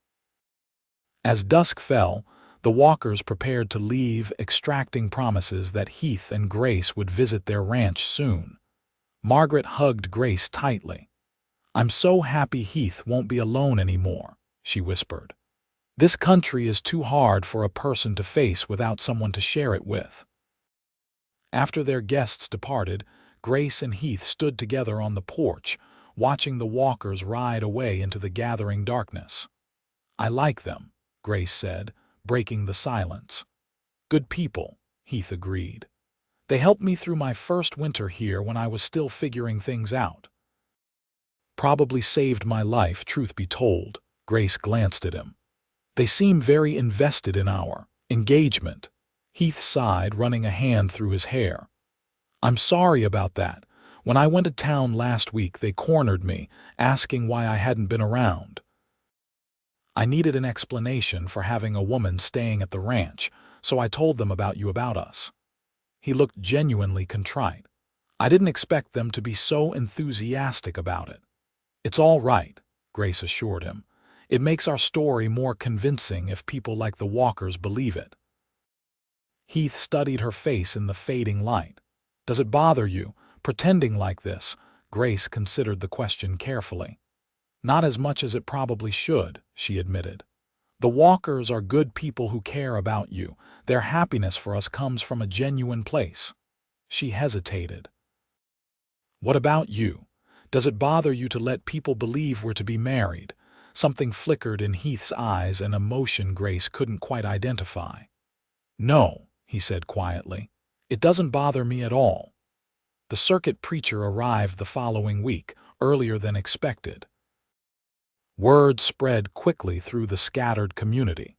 [SPEAKER 1] As dusk fell, the Walkers prepared to leave, extracting promises that Heath and Grace would visit their ranch soon. Margaret hugged Grace tightly. "I'm so happy Heath won't be alone anymore," she whispered. "This country is too hard for a person to face without someone to share it with." After their guests departed, Grace and Heath stood together on the porch, watching the walkers ride away into the gathering darkness. "I like them," Grace said, breaking the silence. "Good people," Heath agreed. "They helped me through my first winter here when I was still figuring things out." "Probably saved my life, truth be told," Grace glanced at him. "They seem very invested in our engagement." Heath sighed, running a hand through his hair. "I'm sorry about that. When I went to town last week, they cornered me, asking why I hadn't been around. I needed an explanation for having a woman staying at the ranch, so I told them about you, about us." He looked genuinely contrite. "I didn't expect them to be so enthusiastic about it." "It's all right," Grace assured him. "It makes our story more convincing if people like the walkers believe it." Heath studied her face in the fading light. "Does it bother you, pretending like this?" Grace considered the question carefully. "Not as much as it probably should," she admitted. "The walkers are good people who care about you. Their happiness for us comes from a genuine place." She hesitated. "What about you? Does it bother you to let people believe we're to be married?" Something flickered in Heath's eyes, an emotion Grace couldn't quite identify. "No," he said quietly. "It doesn't bother me at all." The circuit preacher arrived the following week, earlier than expected. Word spread quickly through the scattered community,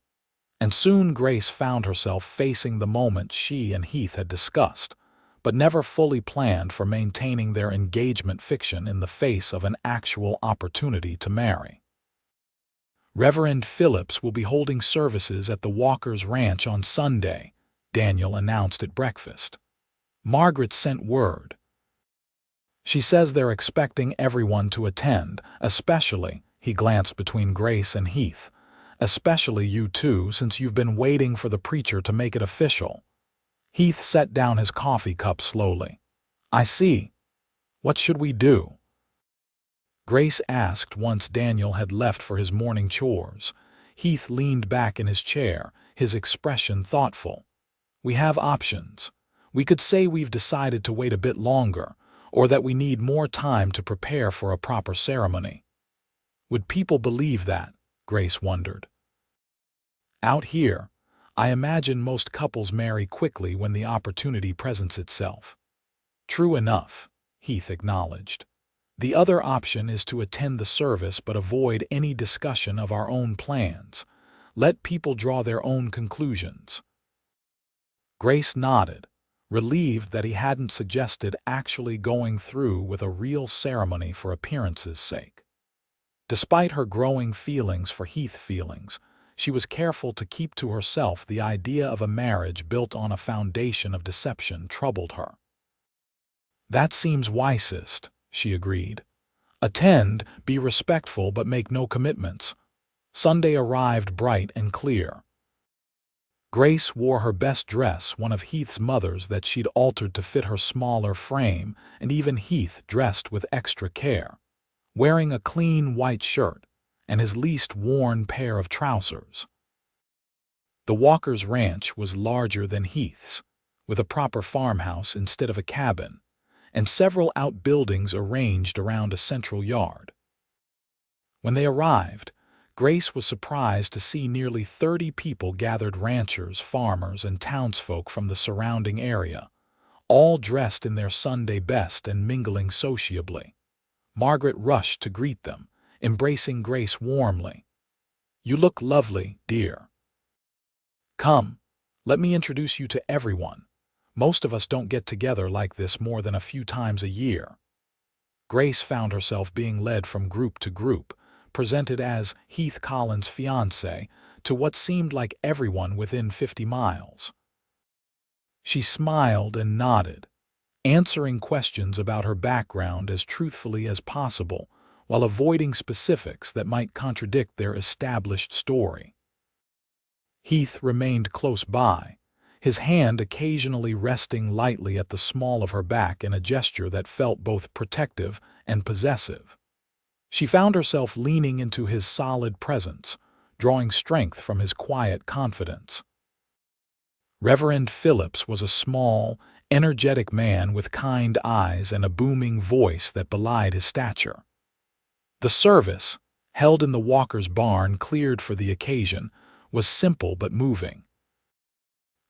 [SPEAKER 1] and soon Grace found herself facing the moment she and Heath had discussed, but never fully planned for, maintaining their engagement fiction in the face of an actual opportunity to marry. "Reverend Phillips will be holding services at the Walkers' Ranch on Sunday," Daniel announced at breakfast. "Margaret sent word. She says they're expecting everyone to attend, especially," he glanced between Grace and Heath, "especially you two, since you've been waiting for the preacher to make it official." Heath set down his coffee cup slowly. "I see. What should we do?" Grace asked once Daniel had left for his morning chores. Heath leaned back in his chair, his expression thoughtful. "We have options. We could say we've decided to wait a bit longer, or that we need more time to prepare for a proper ceremony." Would people believe that? Grace wondered. "Out here, I imagine most couples marry quickly when the opportunity presents itself." "True enough," Heath acknowledged. "The other option is to attend the service but avoid any discussion of our own plans. Let people draw their own conclusions." Grace nodded, relieved that he hadn't suggested actually going through with a real ceremony for appearance's sake. Despite her growing feelings for Heath, she was careful to keep to herself. The idea of a marriage built on a foundation of deception troubled her. "That seems wisest," she agreed. "Attend, be respectful, but make no commitments." Sunday arrived bright and clear. Grace wore her best dress, one of Heath's mother's that she'd altered to fit her smaller frame, and even Heath dressed with extra care, wearing a clean white shirt and his least worn pair of trousers. The Walkers' Ranch was larger than Heath's, with a proper farmhouse instead of a cabin, and several outbuildings arranged around a central yard. When they arrived, Grace was surprised to see nearly 30 people gathered, ranchers, farmers, and townsfolk from the surrounding area, all dressed in their Sunday best and mingling sociably. Margaret rushed to greet them, embracing Grace warmly. "You look lovely, dear. Come, let me introduce you to everyone. Most of us don't get together like this more than a few times a year." Grace found herself being led from group to group, presented as Heath Collins' fiancée to what seemed like everyone within 50 miles. She smiled and nodded, answering questions about her background as truthfully as possible, while avoiding specifics that might contradict their established story. Heath remained close by, his hand occasionally resting lightly at the small of her back in a gesture that felt both protective and possessive. She found herself leaning into his solid presence, drawing strength from his quiet confidence. Reverend Phillips was a small, energetic man with kind eyes and a booming voice that belied his stature. The service, held in the Walker's barn cleared for the occasion, was simple but moving.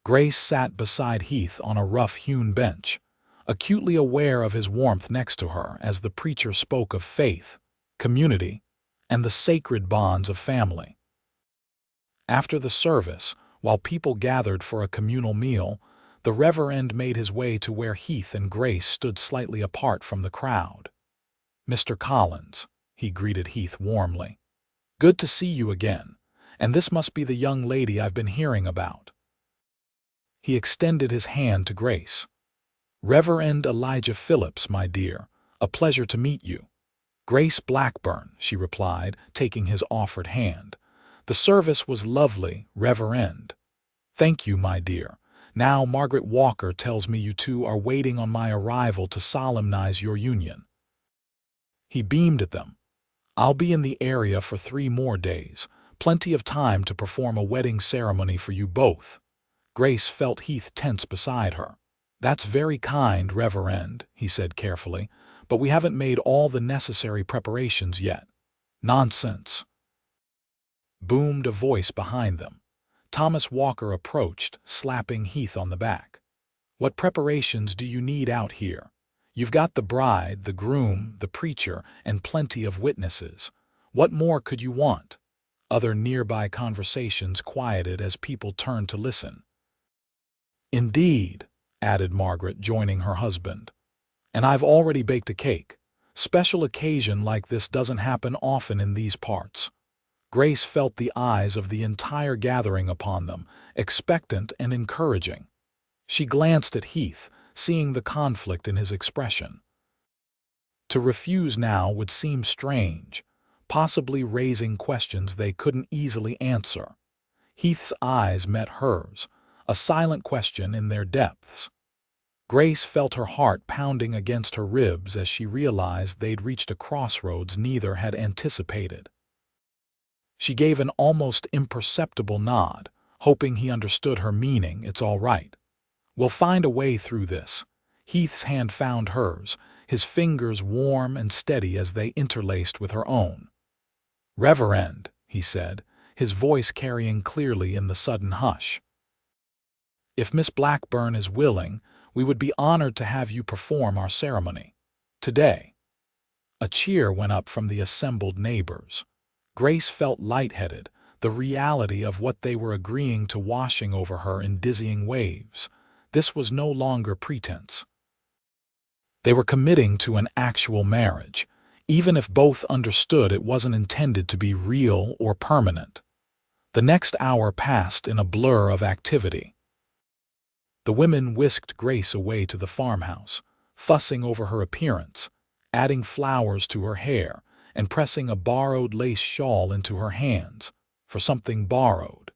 [SPEAKER 1] Grace sat beside Heath on a rough-hewn bench, acutely aware of his warmth next to her as the preacher spoke of faith, community, and the sacred bonds of family. After the service, while people gathered for a communal meal, the Reverend made his way to where Heath and Grace stood slightly apart from the crowd. "Mr. Collins," he greeted Heath warmly. "Good to see you again, and this must be the young lady I've been hearing about." He extended his hand to Grace. "Reverend Elijah Phillips, my dear, a pleasure to meet you." "Grace Blackburn," she replied, taking his offered hand. "The service was lovely, Reverend." "Thank you, my dear. Now Margaret Walker tells me you two are waiting on my arrival to solemnize your union." He beamed at them. "I'll be in the area for 3 more days, plenty of time to perform a wedding ceremony for you both." Grace felt Heath tense beside her. "That's very kind, Reverend," he said carefully, "but we haven't made all the necessary preparations yet." "Nonsense!" boomed a voice behind them. Thomas Walker approached, slapping Heath on the back. "What preparations do you need out here? You've got the bride, the groom, the preacher, and plenty of witnesses. What more could you want?" Other nearby conversations quieted as people turned to listen. "Indeed," added Margaret, joining her husband. "And I've already baked a cake. Special occasion like this doesn't happen often in these parts." Grace felt the eyes of the entire gathering upon them, expectant and encouraging. She glanced at Heath, seeing the conflict in his expression. To refuse now would seem strange, possibly raising questions they couldn't easily answer. Heath's eyes met hers, a silent question in their depths. Grace felt her heart pounding against her ribs as she realized they'd reached a crossroads neither had anticipated. She gave an almost imperceptible nod, hoping he understood her meaning. "It's all right. We'll find a way through this." Heath's hand found hers, his fingers warm and steady as they interlaced with her own. "Reverend," he said, his voice carrying clearly in the sudden hush. "If Miss Blackburn is willing, we would be honored to have you perform our ceremony today." A cheer went up from the assembled neighbors. Grace felt lightheaded, the reality of what they were agreeing to washing over her in dizzying waves. This was no longer pretense. They were committing to an actual marriage, even if both understood it wasn't intended to be real or permanent. The next hour passed in a blur of activity. The women whisked Grace away to the farmhouse, fussing over her appearance, adding flowers to her hair, and pressing a borrowed lace shawl into her hands, for something borrowed.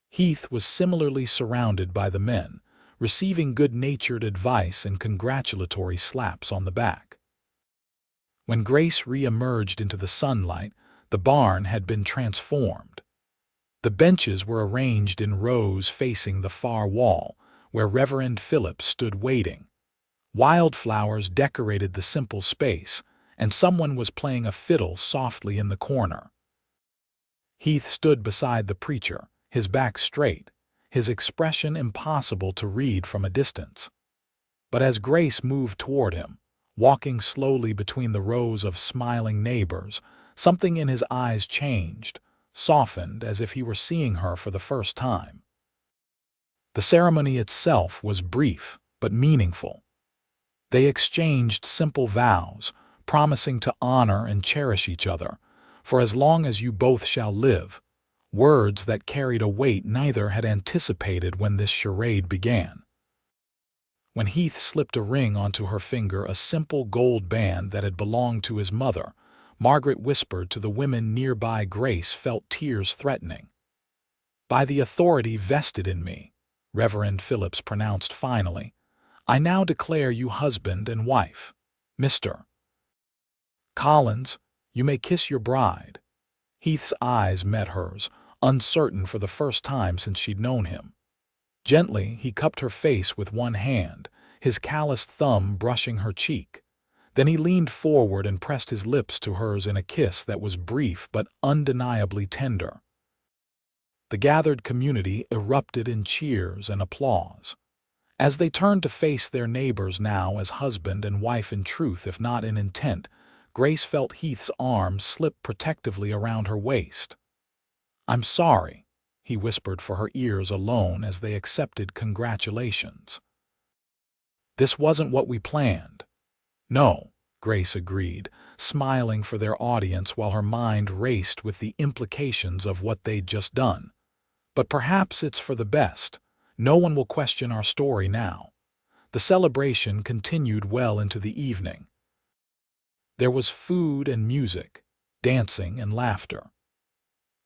[SPEAKER 1] Heath was similarly surrounded by the men, receiving good-natured advice and congratulatory slaps on the back. When Grace re-emerged into the sunlight, the barn had been transformed. The benches were arranged in rows facing the far wall, where Reverend Phillips stood waiting. Wildflowers decorated the simple space, and someone was playing a fiddle softly in the corner. Heath stood beside the preacher, his back straight, his expression impossible to read from a distance. But as Grace moved toward him, walking slowly between the rows of smiling neighbors, something in his eyes changed, softened as if he were seeing her for the first time. The ceremony itself was brief but meaningful. They exchanged simple vows, promising to honor and cherish each other, for as long as you both shall live, words that carried a weight neither had anticipated when this charade began. When Heath slipped a ring onto her finger, a simple gold band that had belonged to his mother, Margaret whispered to the women nearby. Grace felt tears threatening. "By the authority vested in me," Reverend Phillips pronounced finally, "I now declare you husband and wife. Mr. Collins, you may kiss your bride." Heath's eyes met hers, uncertain for the first time since she'd known him. Gently, he cupped her face with one hand, his calloused thumb brushing her cheek. Then he leaned forward and pressed his lips to hers in a kiss that was brief but undeniably tender. The gathered community erupted in cheers and applause. As they turned to face their neighbors now as husband and wife in truth if not in intent, Grace felt Heath's arms slip protectively around her waist. "I'm sorry," he whispered for her ears alone as they accepted congratulations. "This wasn't what we planned." "No," Grace agreed, smiling for their audience while her mind raced with the implications of what they'd just done. "But perhaps it's for the best. No one will question our story now." The celebration continued well into the evening. There was food and music, dancing and laughter.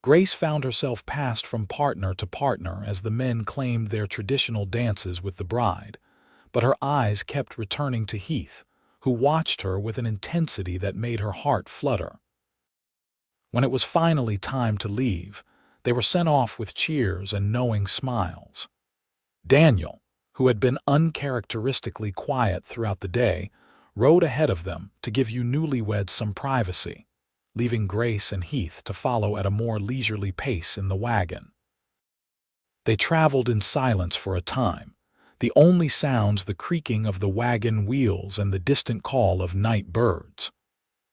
[SPEAKER 1] Grace found herself passed from partner to partner as the men claimed their traditional dances with the bride, but her eyes kept returning to Heath, who watched her with an intensity that made her heart flutter. When it was finally time to leave, they were sent off with cheers and knowing smiles. Daniel, who had been uncharacteristically quiet throughout the day, rode ahead of them to give you newlyweds some privacy, leaving Grace and Heath to follow at a more leisurely pace in the wagon. They traveled in silence for a time, the only sounds the creaking of the wagon wheels and the distant call of night birds.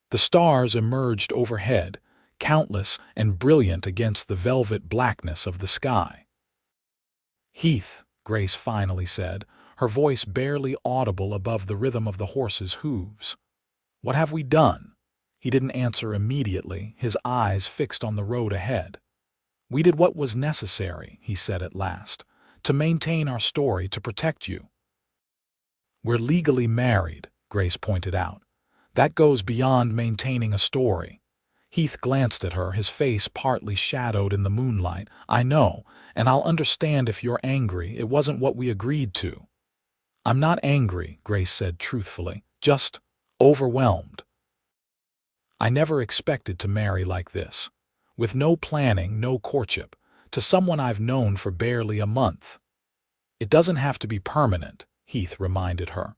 [SPEAKER 1] The stars emerged overhead, countless and brilliant against the velvet blackness of the sky. "Heath," Grace finally said, her voice barely audible above the rhythm of the horses' hooves. "What have we done?" He didn't answer immediately, his eyes fixed on the road ahead. "We did what was necessary," he said at last, "to maintain our story, to protect you." "We're legally married," Grace pointed out. "That goes beyond maintaining a story." Heath glanced at her, his face partly shadowed in the moonlight. "I know, and I'll understand if you're angry. It wasn't what we agreed to." "I'm not angry," Grace said truthfully, "just overwhelmed. I never expected to marry like this, with no planning, no courtship, to someone I've known for barely a month." "It doesn't have to be permanent," Heath reminded her.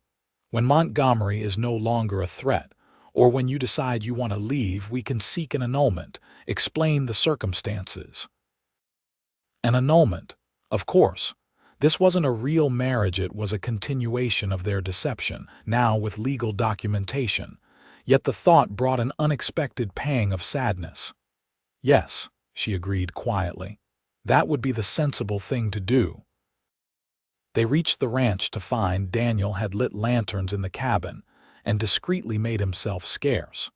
[SPEAKER 1] "When Montgomery is no longer a threat, or when you decide you want to leave, we can seek an annulment, explain the circumstances." An annulment, of course. This wasn't a real marriage, it was a continuation of their deception, now with legal documentation. Yet the thought brought an unexpected pang of sadness. "Yes," she agreed quietly. "That would be the sensible thing to do." They reached the ranch to find Daniel had lit lanterns in the cabin and discreetly made himself scarce.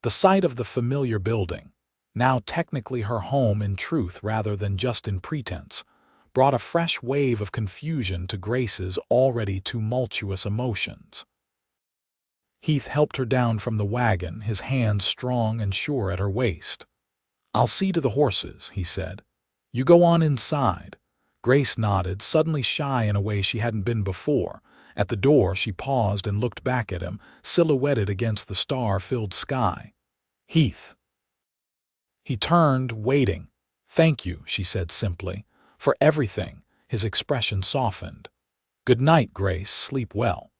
[SPEAKER 1] The sight of the familiar building, now technically her home in truth rather than just in pretense, brought a fresh wave of confusion to Grace's already tumultuous emotions. Heath helped her down from the wagon, his hands strong and sure at her waist. "I'll see to the horses," he said. "You go on inside." Grace nodded, suddenly shy in a way she hadn't been before. At the door she paused and looked back at him, silhouetted against the star-filled sky. "Heath." He turned, waiting. "Thank you," she said simply. "For everything." His expression softened. "Good night, Grace. Sleep well."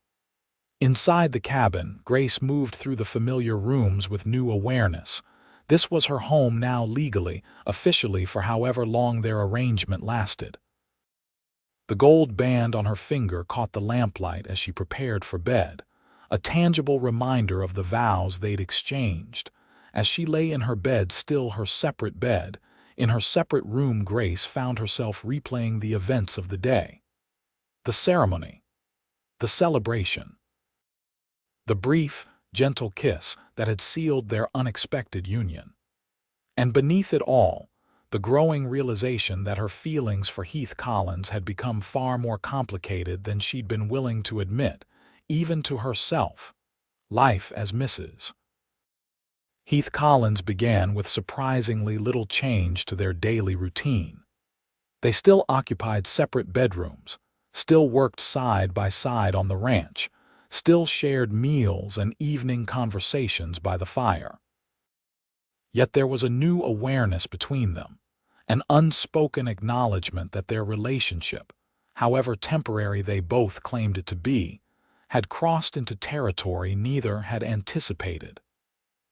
[SPEAKER 1] Inside the cabin, Grace moved through the familiar rooms with new awareness. This was her home now legally, officially for however long their arrangement lasted. The gold band on her finger caught the lamplight as she prepared for bed, a tangible reminder of the vows they'd exchanged. As she lay in her bed, still her separate bed, in her separate room, Grace found herself replaying the events of the day. The ceremony. The celebration. The brief, gentle kiss that had sealed their unexpected union. And beneath it all, the growing realization that her feelings for Heath Collins had become far more complicated than she'd been willing to admit, even to herself. Life as Mrs. Heath Collins began with surprisingly little change to their daily routine. They still occupied separate bedrooms, still worked side by side on the ranch, still shared meals and evening conversations by the fire. Yet there was a new awareness between them, an unspoken acknowledgement that their relationship, however temporary they both claimed it to be, had crossed into territory neither had anticipated.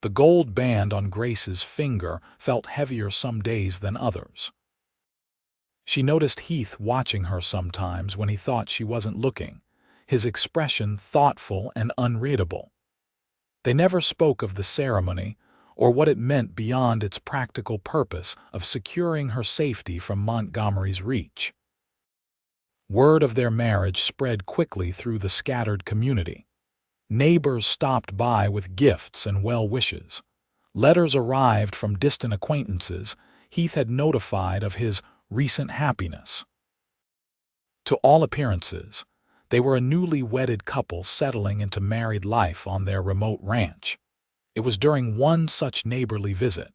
[SPEAKER 1] The gold band on Grace's finger felt heavier some days than others. She noticed Heath watching her sometimes when he thought she wasn't looking, his expression thoughtful and unreadable. They never spoke of the ceremony or what it meant beyond its practical purpose of securing her safety from Montgomery's reach. Word of their marriage spread quickly through the scattered community. Neighbors stopped by with gifts and well wishes. Letters arrived from distant acquaintances Heath had notified of his recent happiness. To all appearances, they were a newly wedded couple settling into married life on their remote ranch. It was during one such neighborly visit,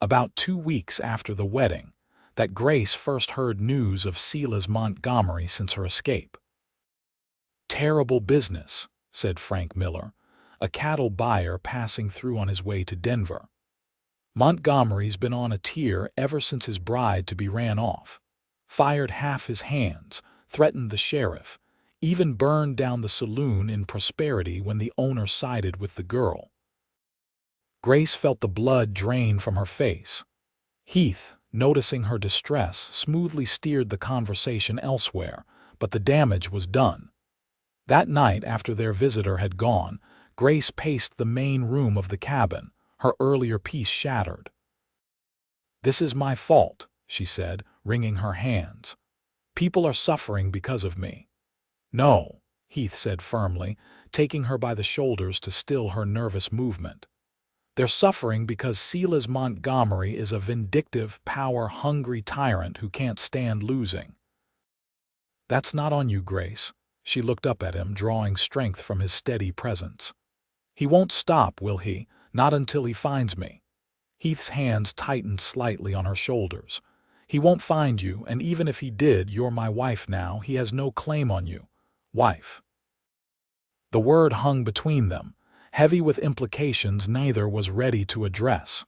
[SPEAKER 1] about 2 weeks after the wedding, that Grace first heard news of Silas Montgomery since her escape. "Terrible business," said Frank Miller, a cattle buyer passing through on his way to Denver. "Montgomery's been on a tear ever since his bride-to-be ran off, fired half his hands, threatened the sheriff, even burned down the saloon in Prosperity when the owner sided with the girl." Grace felt the blood drain from her face. Heath, noticing her distress, smoothly steered the conversation elsewhere, but the damage was done. That night, after their visitor had gone, Grace paced the main room of the cabin, her earlier peace shattered. "This is my fault," she said, wringing her hands. "People are suffering because of me." "No," Heath said firmly, taking her by the shoulders to still her nervous movement. "They're suffering because Silas Montgomery is a vindictive, power-hungry tyrant who can't stand losing." "That's not on you, Grace." She looked up at him, drawing strength from his steady presence. "He won't stop, will he? Not until he finds me." Heath's hands tightened slightly on her shoulders. "He won't find you, and even if he did, you're my wife now. He has no claim on you. Wife." The word hung between them, heavy with implications neither was ready to address.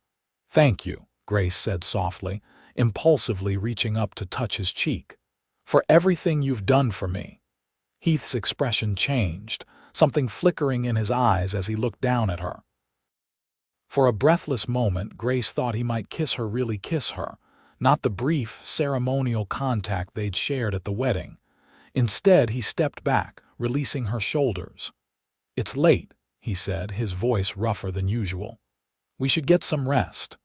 [SPEAKER 1] "Thank you," Grace said softly, impulsively reaching up to touch his cheek. "For everything you've done for me." Heath's expression changed, something flickering in his eyes as he looked down at her. For a breathless moment, Grace thought he might really kiss her, not the brief, ceremonial contact they'd shared at the wedding. Instead, he stepped back, releasing her shoulders. "It's late," he said, his voice rougher than usual. "We should get some rest."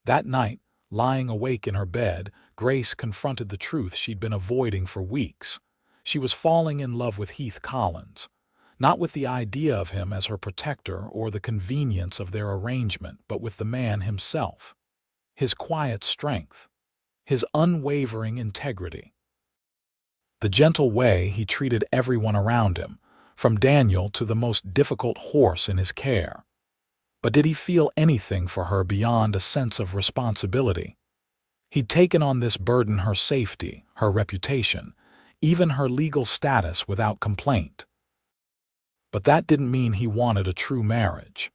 [SPEAKER 1] That night, lying awake in her bed, Grace confronted the truth she'd been avoiding for weeks. She was falling in love with Heath Collins, not with the idea of him as her protector or the convenience of their arrangement, but with the man himself. His quiet strength, his unwavering integrity. The gentle way he treated everyone around him, from Daniel to the most difficult horse in his care. But did he feel anything for her beyond a sense of responsibility? He'd taken on this burden, her safety, her reputation, even her legal status, without complaint. But that didn't mean he wanted a true marriage.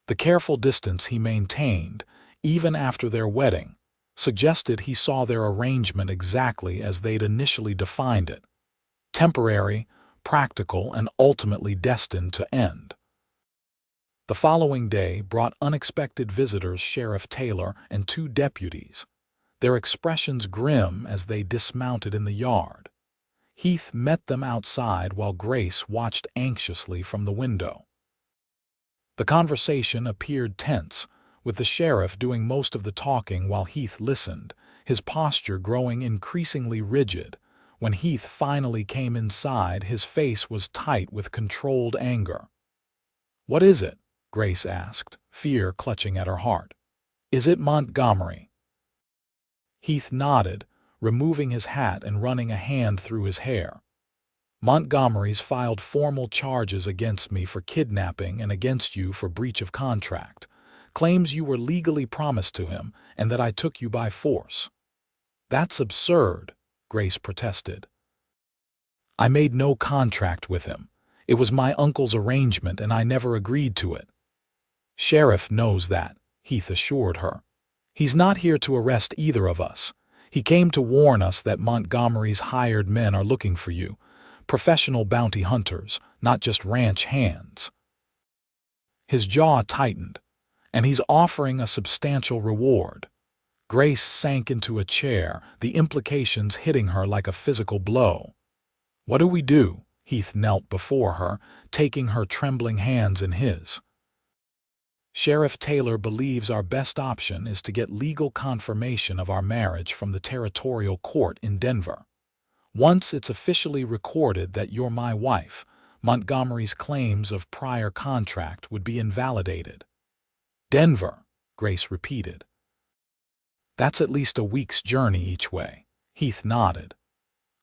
[SPEAKER 1] The careful distance he maintained, even after their wedding, suggested he saw their arrangement exactly as they'd initially defined it: temporary, practical, and ultimately destined to end. The following day brought unexpected visitors: Sheriff Taylor and 2 deputies, their expressions grim as they dismounted in the yard. Heath met them outside while Grace watched anxiously from the window. The conversation appeared tense, with the sheriff doing most of the talking while Heath listened, his posture growing increasingly rigid. When Heath finally came inside, his face was tight with controlled anger. "What is it?" Grace asked, fear clutching at her heart. "Is it Montgomery?" Heath nodded, removing his hat and running a hand through his hair. "Montgomery's filed formal charges against me for kidnapping and against you for breach of contract. Claims you were legally promised to him and that I took you by force." "That's absurd," Grace protested. "I made no contract with him. It was my uncle's arrangement and I never agreed to it." "Sheriff knows that," Heath assured her. "He's not here to arrest either of us. He came to warn us that Montgomery's hired men are looking for you, professional bounty hunters, not just ranch hands. His jaw tightened, and he's offering a substantial reward. Grace sank into a chair, the implications hitting her like a physical blow. What do we do? Heath knelt before her, taking her trembling hands in his. Sheriff Taylor believes our best option is to get legal confirmation of our marriage from the territorial court in Denver. Once it's officially recorded that you're my wife, Montgomery's claims of prior contract would be invalidated. Denver, Grace repeated. That's at least a week's journey each way. Heath nodded.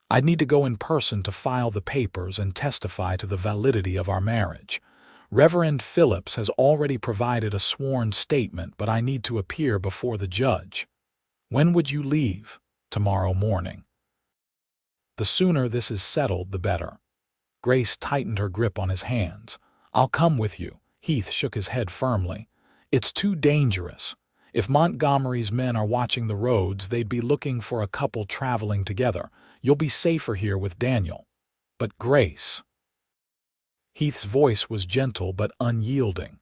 [SPEAKER 1] I'd need to go in person to file the papers and testify to the validity of our marriage. Reverend Phillips has already provided a sworn statement, but I need to appear before the judge. When would you leave? Tomorrow morning. The sooner this is settled, the better. Grace tightened her grip on his hands. I'll come with you. Heath shook his head firmly. It's too dangerous. If Montgomery's men are watching the roads, they'd be looking for a couple traveling together. You'll be safer here with Daniel. But Grace. Heath's voice was gentle but unyielding.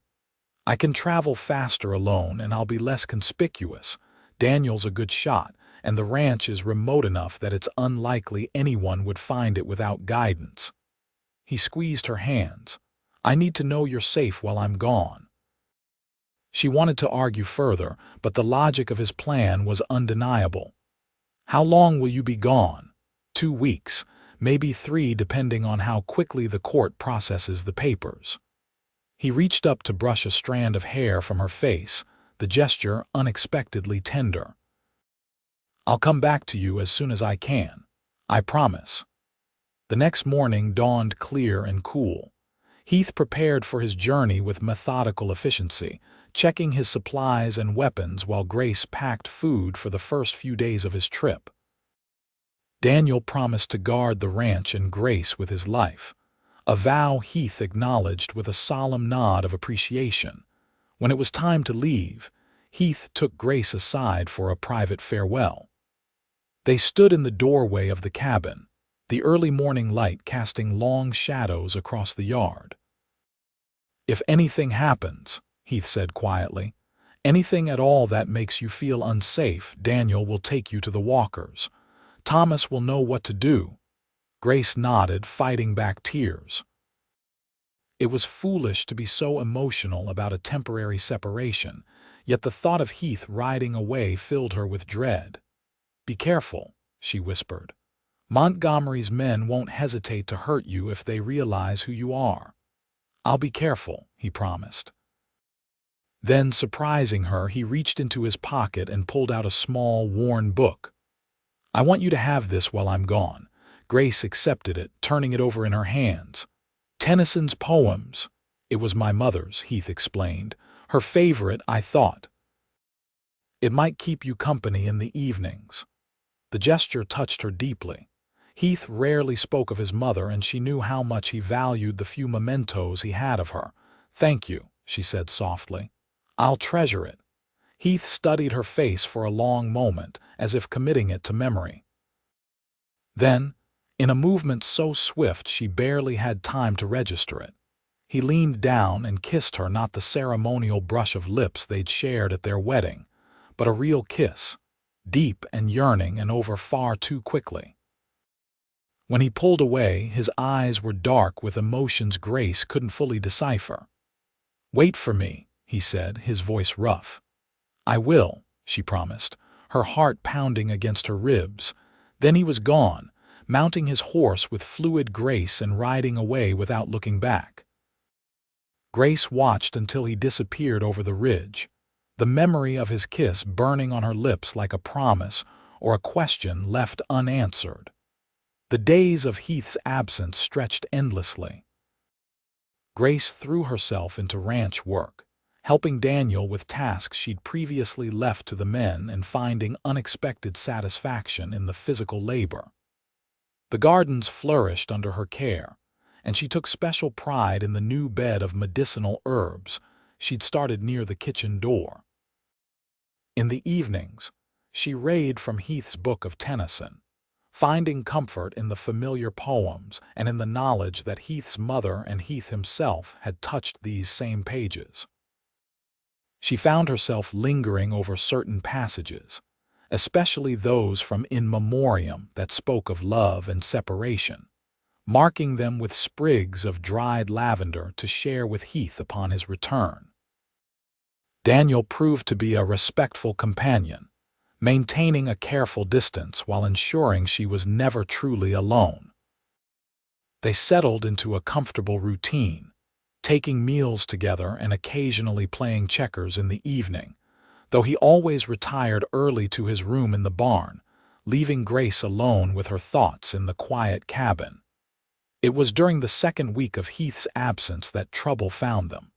[SPEAKER 1] I can travel faster alone, and I'll be less conspicuous. Daniel's a good shot, and the ranch is remote enough that it's unlikely anyone would find it without guidance. He squeezed her hands. I need to know you're safe while I'm gone. She wanted to argue further, but the logic of his plan was undeniable. How long will you be gone? 2 weeks, maybe 3, depending on how quickly the court processes the papers. He reached up to brush a strand of hair from her face, the gesture unexpectedly tender. I'll come back to you as soon as I can. I promise. The next morning dawned clear and cool. Heath prepared for his journey with methodical efficiency, checking his supplies and weapons while Grace packed food for the first few days of his trip. Daniel promised to guard the ranch and Grace with his life, a vow Heath acknowledged with a solemn nod of appreciation. When it was time to leave, Heath took Grace aside for a private farewell. They stood in the doorway of the cabin, the early morning light casting long shadows across the yard. If anything happens, Heath said quietly, anything at all that makes you feel unsafe, Daniel will take you to the walkers. Thomas will know what to do. Grace nodded, fighting back tears. It was foolish to be so emotional about a temporary separation, yet the thought of Heath riding away filled her with dread. Be careful, she whispered. Montgomery's men won't hesitate to hurt you if they realize who you are. I'll be careful, he promised. Then, surprising her, he reached into his pocket and pulled out a small, worn book. I want you to have this while I'm gone. Grace accepted it, turning it over in her hands. Tennyson's poems. It was my mother's, Heath explained. Her favorite, I thought. It might keep you company in the evenings. The gesture touched her deeply. Heath rarely spoke of his mother, and she knew how much he valued the few mementos he had of her. Thank you, she said softly. I'll treasure it. Heath studied her face for a long moment, as if committing it to memory. Then, in a movement so swift she barely had time to register it, he leaned down and kissed her, not the ceremonial brush of lips they'd shared at their wedding, but a real kiss, deep and yearning and over far too quickly. When he pulled away, his eyes were dark with emotions Grace couldn't fully decipher. Wait for me, he said, his voice rough. I will, she promised, her heart pounding against her ribs. Then he was gone, mounting his horse with fluid grace and riding away without looking back. Grace watched until he disappeared over the ridge, the memory of his kiss burning on her lips like a promise or a question left unanswered. The days of Heath's absence stretched endlessly. Grace threw herself into ranch work, helping Daniel with tasks she'd previously left to the men and finding unexpected satisfaction in the physical labor. The gardens flourished under her care, and she took special pride in the new bed of medicinal herbs she'd started near the kitchen door. In the evenings, She read from Heath's book of Tennyson, finding comfort in the familiar poems and in the knowledge that Heath's mother and Heath himself had touched these same pages. She found herself lingering over certain passages, especially those from In Memoriam that spoke of love and separation, marking them with sprigs of dried lavender to share with Heath upon his return. Daniel proved to be a respectful companion, maintaining a careful distance while ensuring she was never truly alone. They settled into a comfortable routine, taking meals together and occasionally playing checkers in the evening, though he always retired early to his room in the barn, leaving Grace alone with her thoughts in the quiet cabin. It was during the second week of Heath's absence that trouble found them.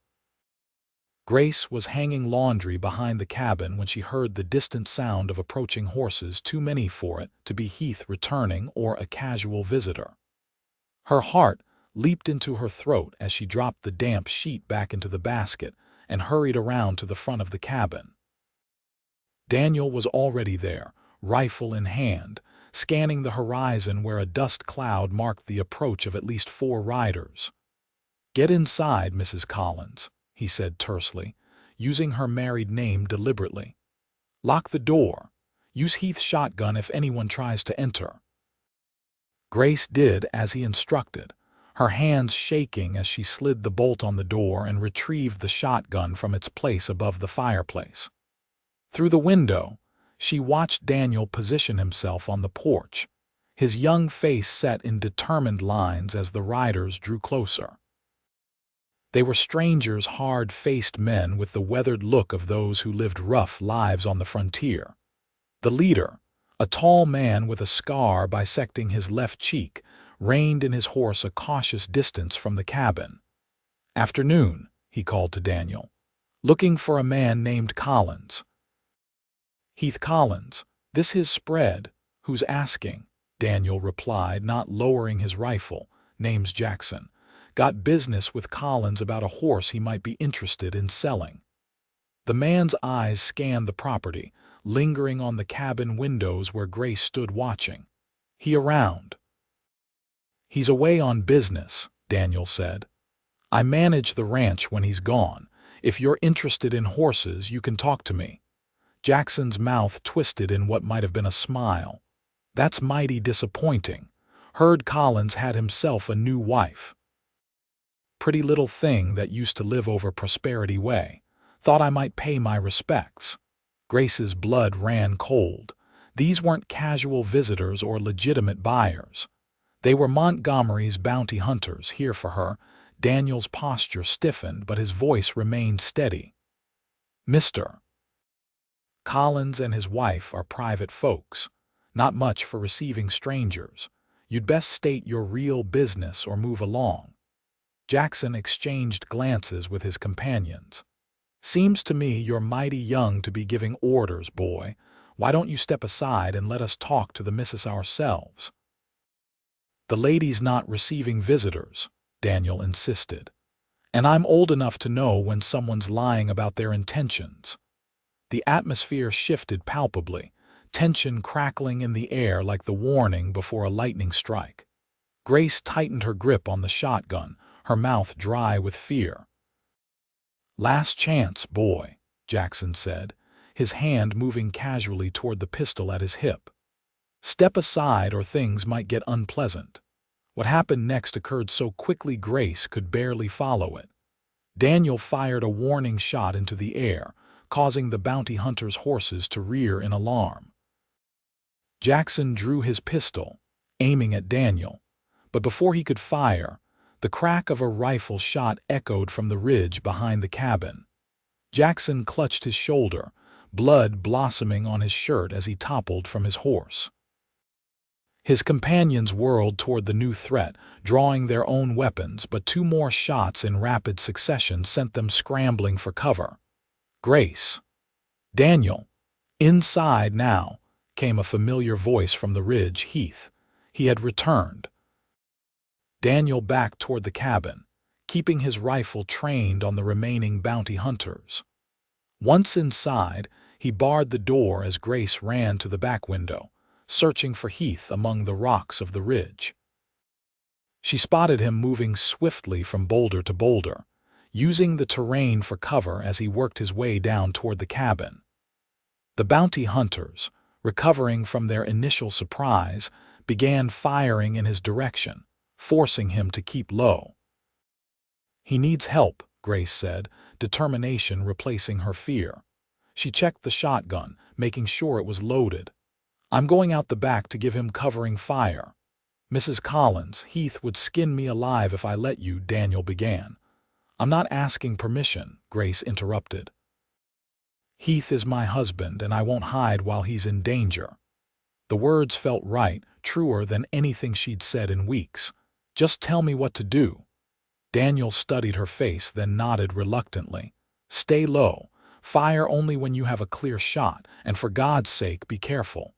[SPEAKER 1] Grace was hanging laundry behind the cabin when she heard the distant sound of approaching horses, too many for it to be Heath returning or a casual visitor. Her heart leaped into her throat as she dropped the damp sheet back into the basket and hurried around to the front of the cabin. Daniel was already there, rifle in hand, scanning the horizon where a dust cloud marked the approach of at least 4 riders. "Get inside, Mrs. Collins," he said tersely, using her married name deliberately. "Lock the door. Use Heath's shotgun if anyone tries to enter." Grace did as he instructed, her hands shaking as she slid the bolt on the door and retrieved the shotgun from its place above the fireplace. Through the window, she watched Daniel position himself on the porch, his young face set in determined lines as the riders drew closer. They were strangers, hard-faced men with the weathered look of those who lived rough lives on the frontier. The leader, a tall man with a scar bisecting his left cheek, reined in his horse a cautious distance from the cabin. "Afternoon," he called to Daniel. "Looking for a man named Collins." "Heath Collins, this his spread. Who's asking?" Daniel replied, not lowering his rifle. "Name's Jackson. Got business with Collins about a horse he might be interested in selling." The man's eyes scanned the property, lingering on the cabin windows where Grace stood watching. "He around?" "He's away on business," Daniel said. "I manage the ranch when he's gone. If you're interested in horses, you can talk to me." Jackson's mouth twisted in what might have been a smile. "That's mighty disappointing. Heard Collins had himself a new wife. Pretty little thing that used to live over Prosperity Way. Thought I might pay my respects." Grace's blood ran cold. These weren't casual visitors or legitimate buyers. They were Montgomery's bounty hunters here for her. Daniel's posture stiffened, but his voice remained steady. "Mr. Collins and his wife are private folks. Not much for receiving strangers. You'd best state your real business or move along." Jackson exchanged glances with his companions. "Seems to me you're mighty young to be giving orders, boy. Why don't you step aside and let us talk to the missus ourselves?" "The lady's not receiving visitors," Daniel insisted. "And I'm old enough to know when someone's lying about their intentions." The atmosphere shifted palpably, tension crackling in the air like the warning before a lightning strike. Grace tightened her grip on the shotgun, her mouth dry with fear. "Last chance, boy," Jackson said, his hand moving casually toward the pistol at his hip. "Step aside or things might get unpleasant." What happened next occurred so quickly Grace could barely follow it. Daniel fired a warning shot into the air, causing the bounty hunter's horses to rear in alarm. Jackson drew his pistol, aiming at Daniel, but before he could fire, the crack of a rifle shot echoed from the ridge behind the cabin. Jackson clutched his shoulder, blood blossoming on his shirt as he toppled from his horse. His companions whirled toward the new threat, drawing their own weapons, but 2 more shots in rapid succession sent them scrambling for cover. "Grace." "Daniel." Inside now came a familiar voice from the ridge. Heath. He had returned. Daniel backed toward the cabin, keeping his rifle trained on the remaining bounty hunters. Once inside, He barred the door as Grace ran to the back window, searching for Heath among the rocks of the ridge. She spotted him moving swiftly from boulder to boulder, using the terrain for cover as he worked his way down toward the cabin. The bounty hunters, recovering from their initial surprise, began firing in his direction, forcing him to keep low. "He needs help," Grace said, determination replacing her fear. She checked the shotgun, making sure it was loaded. "I'm going out the back to give him covering fire." "Mrs. Collins, Heath would skin me alive if I let you," Daniel began. "I'm not asking permission," Grace interrupted. "Heath is my husband, and I won't hide while he's in danger." The words felt right, truer than anything she'd said in weeks. "Just tell me what to do." Daniel studied her face, then nodded reluctantly. "Stay low. Fire only when you have a clear shot, and for God's sake, be careful."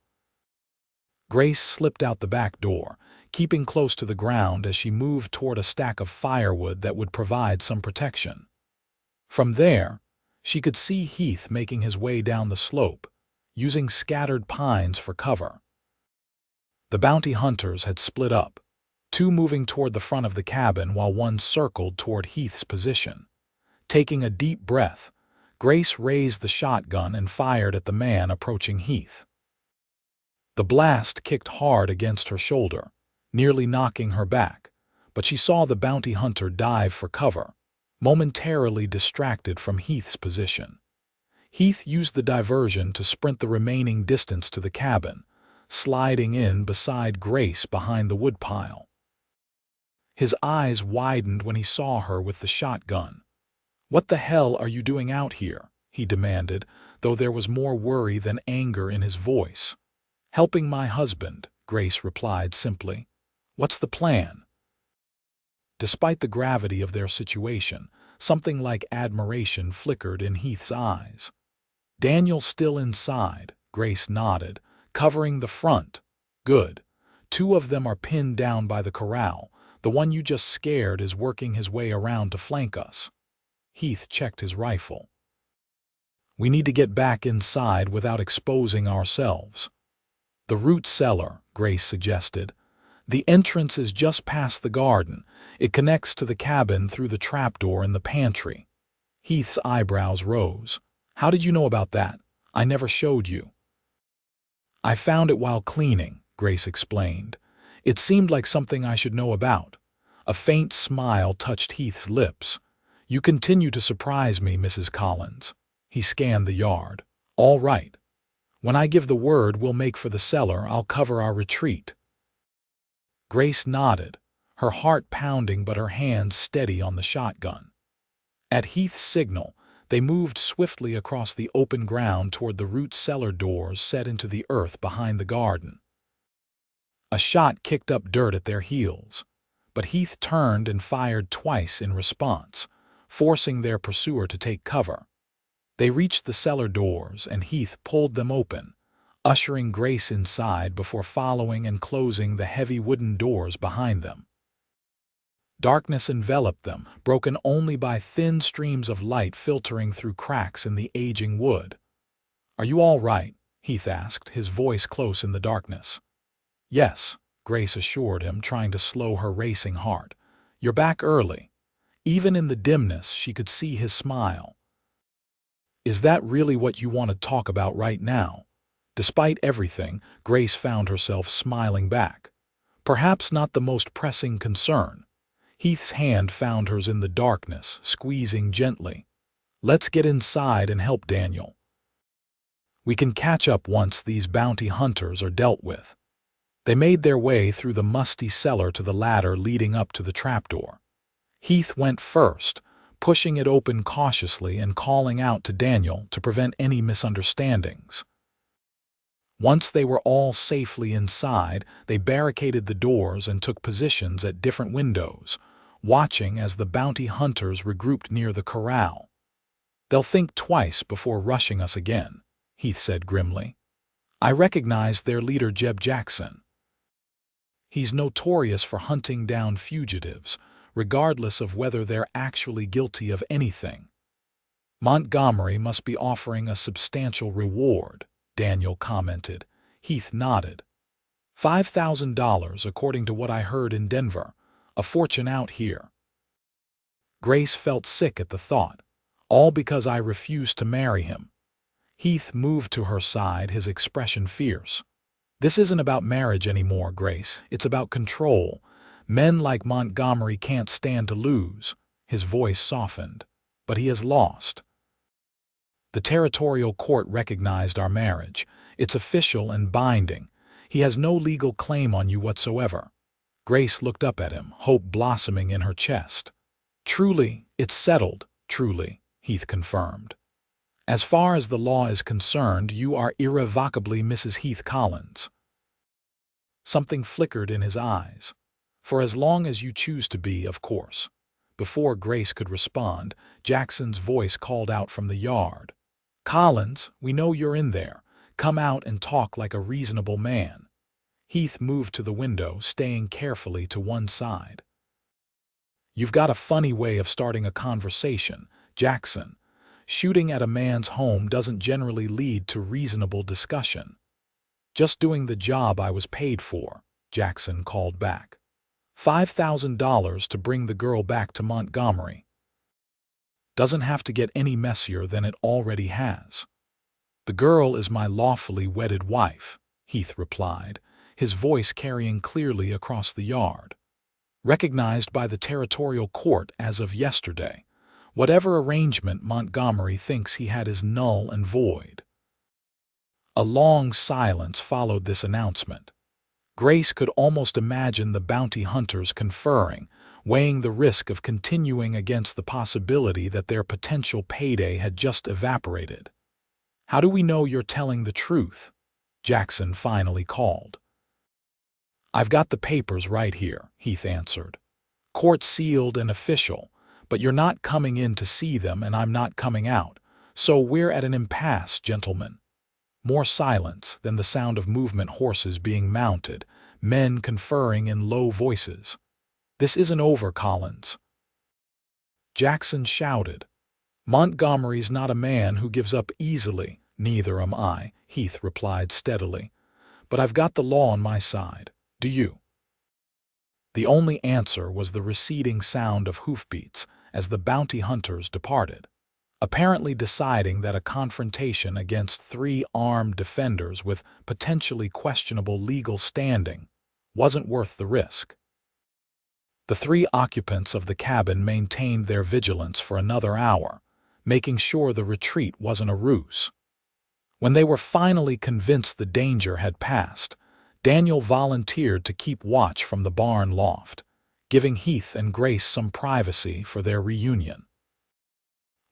[SPEAKER 1] Grace slipped out the back door, keeping close to the ground as she moved toward a stack of firewood that would provide some protection. From there, she could see Heath making his way down the slope, using scattered pines for cover. The bounty hunters had split up, two moving toward the front of the cabin while one circled toward Heath's position. Taking a deep breath, Grace raised the shotgun and fired at the man approaching Heath. The blast kicked hard against her shoulder, nearly knocking her back, but she saw the bounty hunter dive for cover, momentarily distracted from Heath's position. Heath used the diversion to sprint the remaining distance to the cabin, sliding in beside Grace behind the woodpile. His eyes widened when he saw her with the shotgun. "What the hell are you doing out here?" he demanded, though there was more worry than anger in his voice. "Helping my husband," Grace replied simply. "What's the plan?" Despite the gravity of their situation, something like admiration flickered in Heath's eyes. "Daniel's still inside," Grace nodded, "covering the front." "Good. Two of them are pinned down by the corral. The one you just scared is working his way around to flank us." Heath checked his rifle. "We need to get back inside without exposing ourselves." "The root cellar," Grace suggested. "The entrance is just past the garden. It connects to the cabin through the trapdoor in the pantry." Heath's eyebrows rose. "How did you know about that? I never showed you." "I found it while cleaning," Grace explained. "It seemed like something I should know about." A faint smile touched Heath's lips. "You continue to surprise me, Mrs. Collins." He scanned the yard. "All right. When I give the word we'll make for the cellar, I'll cover our retreat." Grace nodded, her heart pounding but her hands steady on the shotgun. At Heath's signal, they moved swiftly across the open ground toward the root cellar doors set into the earth behind the garden. A shot kicked up dirt at their heels, but Heath turned and fired twice in response, forcing their pursuer to take cover. They reached the cellar doors, and Heath pulled them open, ushering Grace inside before following and closing the heavy wooden doors behind them. Darkness enveloped them, broken only by thin streams of light filtering through cracks in the aging wood. "Are you all right?" Heath asked, his voice close in the darkness. "Yes," Grace assured him, trying to slow her racing heart. "You're back early." Even in the dimness, she could see his smile. "Is that really what you want to talk about right now?" Despite everything, Grace found herself smiling back. Perhaps not the most pressing concern. Heath's hand found hers in the darkness, squeezing gently. "Let's get inside and help Daniel. We can catch up once these bounty hunters are dealt with." They made their way through the musty cellar to the ladder leading up to the trapdoor. Heath went first, pushing it open cautiously and calling out to Daniel to prevent any misunderstandings. Once they were all safely inside, they barricaded the doors and took positions at different windows, watching as the bounty hunters regrouped near the corral. "They'll think twice before rushing us again," Heath said grimly. "I recognized their leader, Jeb Jackson. He's notorious for hunting down fugitives, regardless of whether they're actually guilty of anything." Montgomery must be offering a substantial reward, Daniel commented. Heath nodded. $5,000, according to what I heard in Denver. A fortune out here. Grace felt sick at the thought. All because I refused to marry him. Heath moved to her side, his expression fierce. This isn't about marriage anymore, Grace. It's about control. Men like Montgomery can't stand to lose. His voice softened. But he has lost. The territorial court recognized our marriage. It's official and binding. He has no legal claim on you whatsoever. Grace looked up at him, hope blossoming in her chest. Truly, it's settled, truly, Heath confirmed. As far as the law is concerned, you are irrevocably Mrs. Heath Collins. Something flickered in his eyes. For as long as you choose to be, of course. Before Grace could respond, Jackson's voice called out from the yard. Collins, we know you're in there. Come out and talk like a reasonable man. Heath moved to the window, staying carefully to one side. You've got a funny way of starting a conversation, Jackson. Shooting at a man's home doesn't generally lead to reasonable discussion. Just doing the job I was paid for, Jackson called back. $5,000 to bring the girl back to Montgomery. Doesn't have to get any messier than it already has. The girl is my lawfully wedded wife, Heath replied, his voice carrying clearly across the yard. Recognized by the territorial court as of yesterday. Whatever arrangement Montgomery thinks he had is null and void. A long silence followed this announcement. Grace could almost imagine the bounty hunters conferring, weighing the risk of continuing against the possibility that their potential payday had just evaporated. How do we know you're telling the truth? Jackson finally called. I've got the papers right here, Heath answered. Court sealed and official, but you're not coming in to see them and I'm not coming out, so we're at an impasse, gentlemen. More silence than the sound of movement, horses being mounted, men conferring in low voices. This isn't over, Collins. Jackson shouted. Montgomery's not a man who gives up easily. Neither am I, Heath replied steadily. But I've got the law on my side. Do you? The only answer was the receding sound of hoofbeats as the bounty hunters departed, apparently deciding that a confrontation against three armed defenders with potentially questionable legal standing wasn't worth the risk. The three occupants of the cabin maintained their vigilance for another hour, making sure the retreat wasn't a ruse. When they were finally convinced the danger had passed, Daniel volunteered to keep watch from the barn loft, giving Heath and Grace some privacy for their reunion.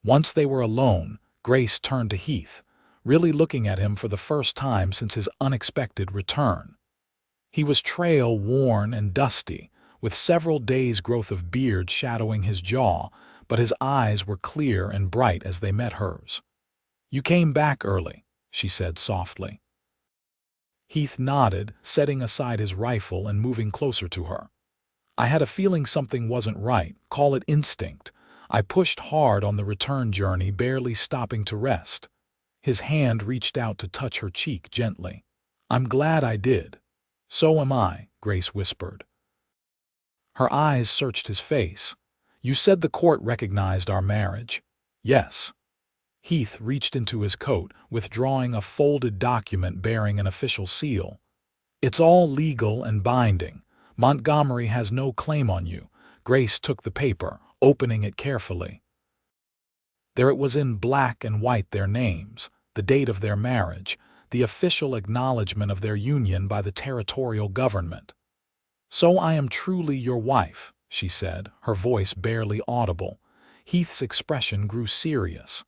[SPEAKER 1] Once they were alone, Grace turned to Heath, really looking at him for the first time since his unexpected return. He was trail-worn and dusty, with several days' growth of beard shadowing his jaw, but his eyes were clear and bright as they met hers. You came back early, she said softly. Heath nodded, setting aside his rifle and moving closer to her. I had a feeling something wasn't right, call it instinct. I pushed hard on the return journey, barely stopping to rest. His hand reached out to touch her cheek gently. I'm glad I did. So am I, Grace whispered. Her eyes searched his face. You said the court recognized our marriage. Yes. Heath reached into his coat, withdrawing a folded document bearing an official seal. It's all legal and binding. Montgomery has no claim on you. Grace took the paper, opening it carefully. There it was in black and white, their names, the date of their marriage, the official acknowledgement of their union by the territorial government. So I am truly your wife, she said, her voice barely audible. Heath's expression grew serious.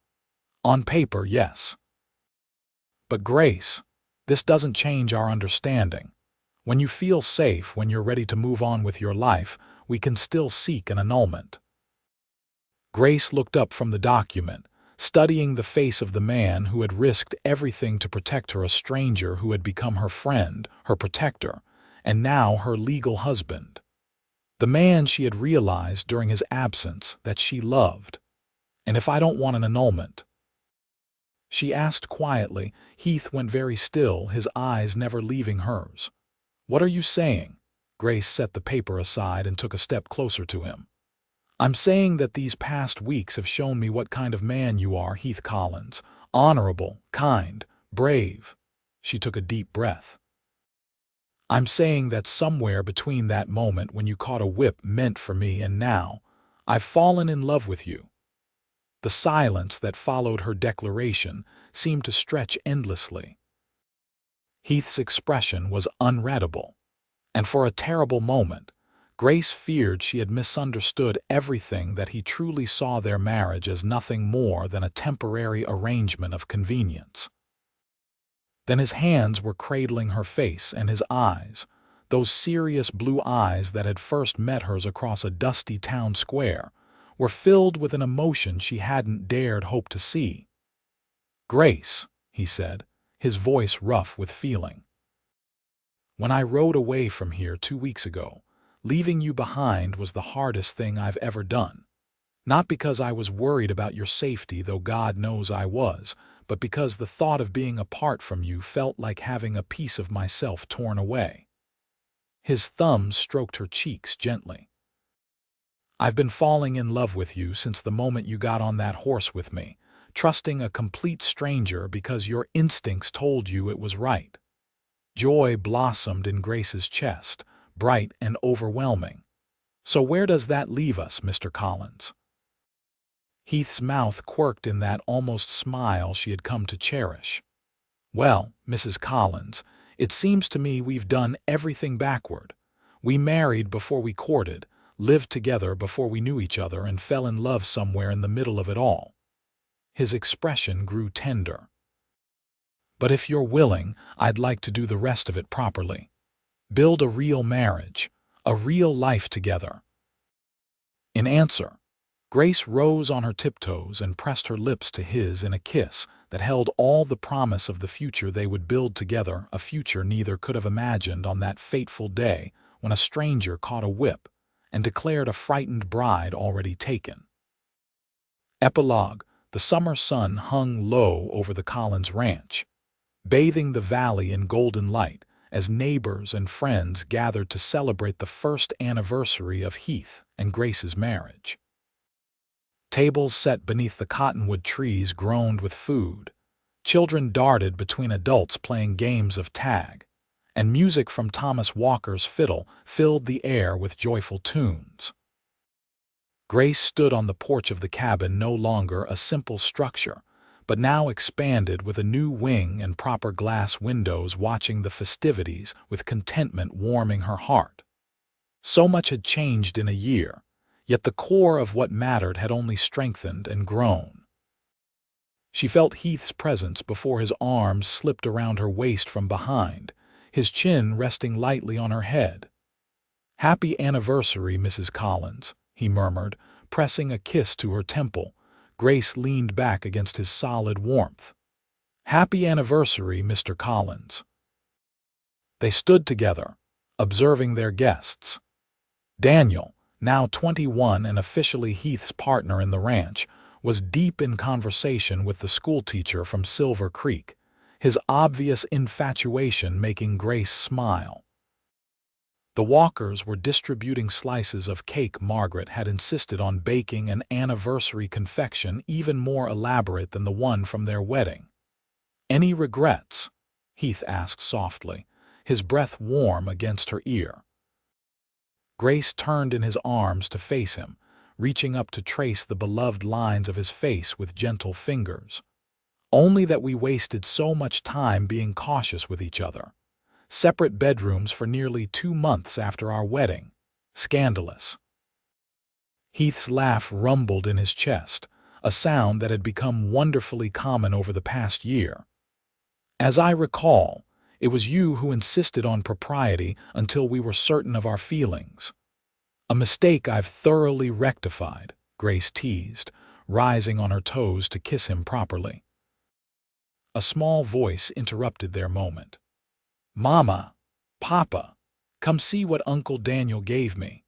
[SPEAKER 1] On paper, yes. But Grace, this doesn't change our understanding. When you feel safe, when you're ready to move on with your life, we can still seek an annulment. Grace looked up from the document, studying the face of the man who had risked everything to protect her, a stranger who had become her friend, her protector, and now her legal husband. The man she had realized during his absence that she loved. And if I don't want an annulment?" She asked quietly. Heath went very still, his eyes never leaving hers. "What are you saying?" Grace set the paper aside and took a step closer to him. "I'm saying that these past weeks have shown me what kind of man you are, Heath Collins. Honorable, kind, brave." She took a deep breath. "I'm saying that somewhere between that moment when you caught a whip meant for me and now, I've fallen in love with you." The silence that followed her declaration seemed to stretch endlessly. Heath's expression was unreadable, and for a terrible moment, Grace feared she had misunderstood everything, that he truly saw their marriage as nothing more than a temporary arrangement of convenience. Then his hands were cradling her face, and his eyes, those serious blue eyes that had first met hers across a dusty town square, were filled with an emotion she hadn't dared hope to see. "Grace," he said, his voice rough with feeling. "When I rode away from here 2 weeks ago, leaving you behind was the hardest thing I've ever done. Not because I was worried about your safety, though God knows I was, but because the thought of being apart from you felt like having a piece of myself torn away." His thumbs stroked her cheeks gently. "I've been falling in love with you since the moment you got on that horse with me, trusting a complete stranger because your instincts told you it was right." Joy blossomed in Grace's chest, bright and overwhelming. "So where does that leave us, Mr. Collins?" Heath's mouth quirked in that almost smile she had come to cherish. "Well, Mrs. Collins, it seems to me we've done everything backward. We married before we courted, lived together before we knew each other, and fell in love somewhere in the middle of it all." His expression grew tender. "But if you're willing, I'd like to do the rest of it properly. Build a real marriage, a real life together." In answer, Grace rose on her tiptoes and pressed her lips to his in a kiss that held all the promise of the future they would build together, a future neither could have imagined on that fateful day when a stranger caught a whip and declared a frightened bride already taken. Epilogue: The summer sun hung low over the Collins ranch, bathing the valley in golden light as neighbors and friends gathered to celebrate the first anniversary of Heath and Grace's marriage. Tables set beneath the cottonwood trees groaned with food, children darted between adults playing games of tag, and music from Thomas Walker's fiddle filled the air with joyful tunes. Grace stood on the porch of the cabin, no longer a simple structure, but now expanded with a new wing and proper glass windows, watching the festivities with contentment warming her heart. So much had changed in a year, yet the core of what mattered had only strengthened and grown. She felt Heath's presence before his arms slipped around her waist from behind, his chin resting lightly on her head. "Happy anniversary, Mrs. Collins," he murmured, pressing a kiss to her temple. Grace leaned back against his solid warmth. "Happy anniversary, Mr. Collins." They stood together, observing their guests. Daniel, now 21 and officially Heath's partner in the ranch, was deep in conversation with the schoolteacher from Silver Creek, his obvious infatuation making Grace smile. The Walkers were distributing slices of cake. Margaret had insisted on baking an anniversary confection even more elaborate than the one from their wedding. "Any regrets?" Heath asked softly, his breath warm against her ear. Grace turned in his arms to face him, reaching up to trace the beloved lines of his face with gentle fingers. "Only that we wasted so much time being cautious with each other. Separate bedrooms for nearly 2 months after our wedding. Scandalous." Heath's laugh rumbled in his chest, a sound that had become wonderfully common over the past year. "As I recall, it was you who insisted on propriety until we were certain of our feelings. A mistake I've thoroughly rectified," Grace teased, rising on her toes to kiss him properly. A small voice interrupted their moment. "Mama, Papa, come see what Uncle Daniel gave me."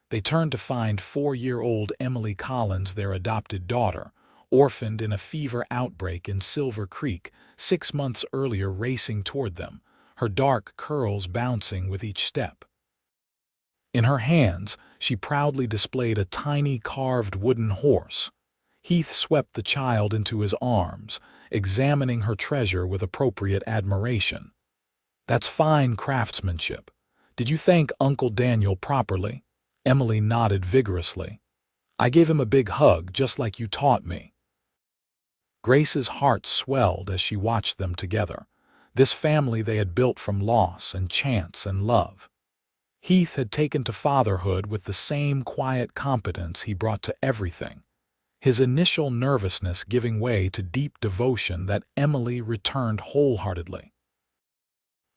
[SPEAKER 1] They turned to find 4-year-old Emily Collins, their adopted daughter, orphaned in a fever outbreak in Silver Creek 6 months earlier, racing toward them, her dark curls bouncing with each step. In her hands, she proudly displayed a tiny carved wooden horse. Heath swept the child into his arms, examining her treasure with appropriate admiration. "That's fine craftsmanship. Did you thank Uncle Daniel properly?" Emily nodded vigorously. "I gave him a big hug, just like you taught me." Grace's heart swelled as she watched them together, this family they had built from loss and chance and love. Heath had taken to fatherhood with the same quiet competence he brought to everything, his initial nervousness giving way to deep devotion that Emily returned wholeheartedly.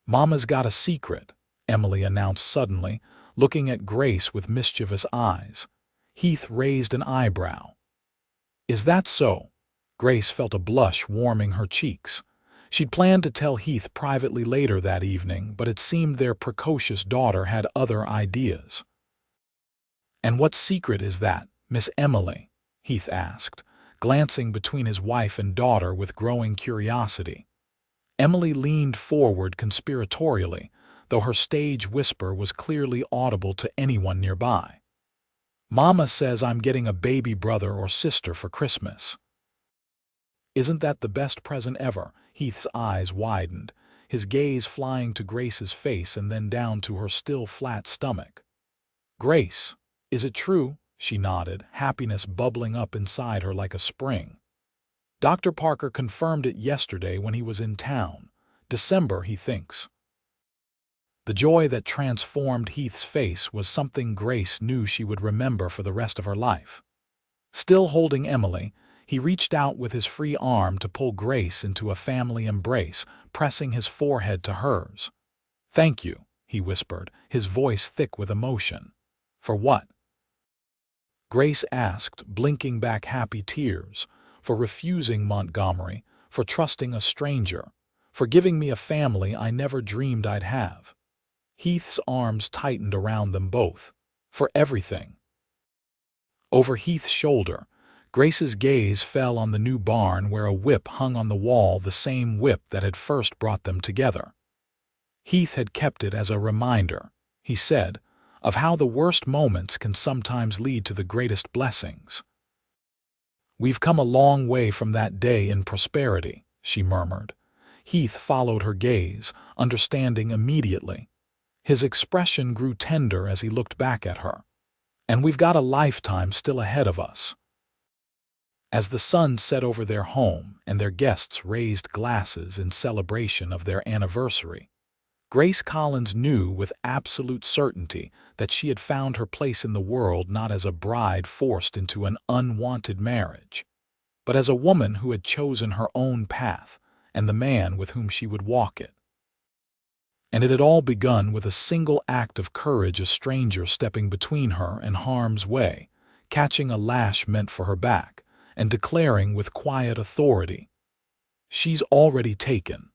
[SPEAKER 1] "Mama's got a secret," Emily announced suddenly, looking at Grace with mischievous eyes. Heath raised an eyebrow. "Is that so?" Grace felt a blush warming her cheeks. She'd planned to tell Heath privately later that evening, but it seemed their precocious daughter had other ideas. "And what secret is that, Miss Emily?" Heath asked, glancing between his wife and daughter with growing curiosity. Emily leaned forward conspiratorially, though her stage whisper was clearly audible to anyone nearby. "Mama says I'm getting a baby brother or sister for Christmas." "Isn't that the best present ever?" Heath's eyes widened, his gaze flying to Grace's face and then down to her still flat stomach. "Grace, is it true?" She nodded, happiness bubbling up inside her like a spring. "Dr. Parker confirmed it yesterday when he was in town. December, he thinks." The joy that transformed Heath's face was something Grace knew she would remember for the rest of her life. Still holding Emily, he reached out with his free arm to pull Grace into a family embrace, pressing his forehead to hers. "Thank you," he whispered, his voice thick with emotion. "For what?" Grace asked, blinking back happy tears. "For refusing Montgomery, for trusting a stranger, for giving me a family I never dreamed I'd have." Heath's arms tightened around them both. "For everything." Over Heath's shoulder, Grace's gaze fell on the new barn where a whip hung on the wall, the same whip that had first brought them together. Heath had kept it as a reminder, he said, of how the worst moments can sometimes lead to the greatest blessings. "We've come a long way from that day in prosperity," she murmured. Heath followed her gaze, understanding immediately. His expression grew tender as he looked back at her. "And we've got a lifetime still ahead of us." As the sun set over their home and their guests raised glasses in celebration of their anniversary, Grace Collins knew with absolute certainty that she had found her place in the world not as a bride forced into an unwanted marriage, but as a woman who had chosen her own path and the man with whom she would walk it. And it had all begun with a single act of courage, a stranger stepping between her and harm's way, catching a lash meant for her back, and declaring with quiet authority, "She's already taken."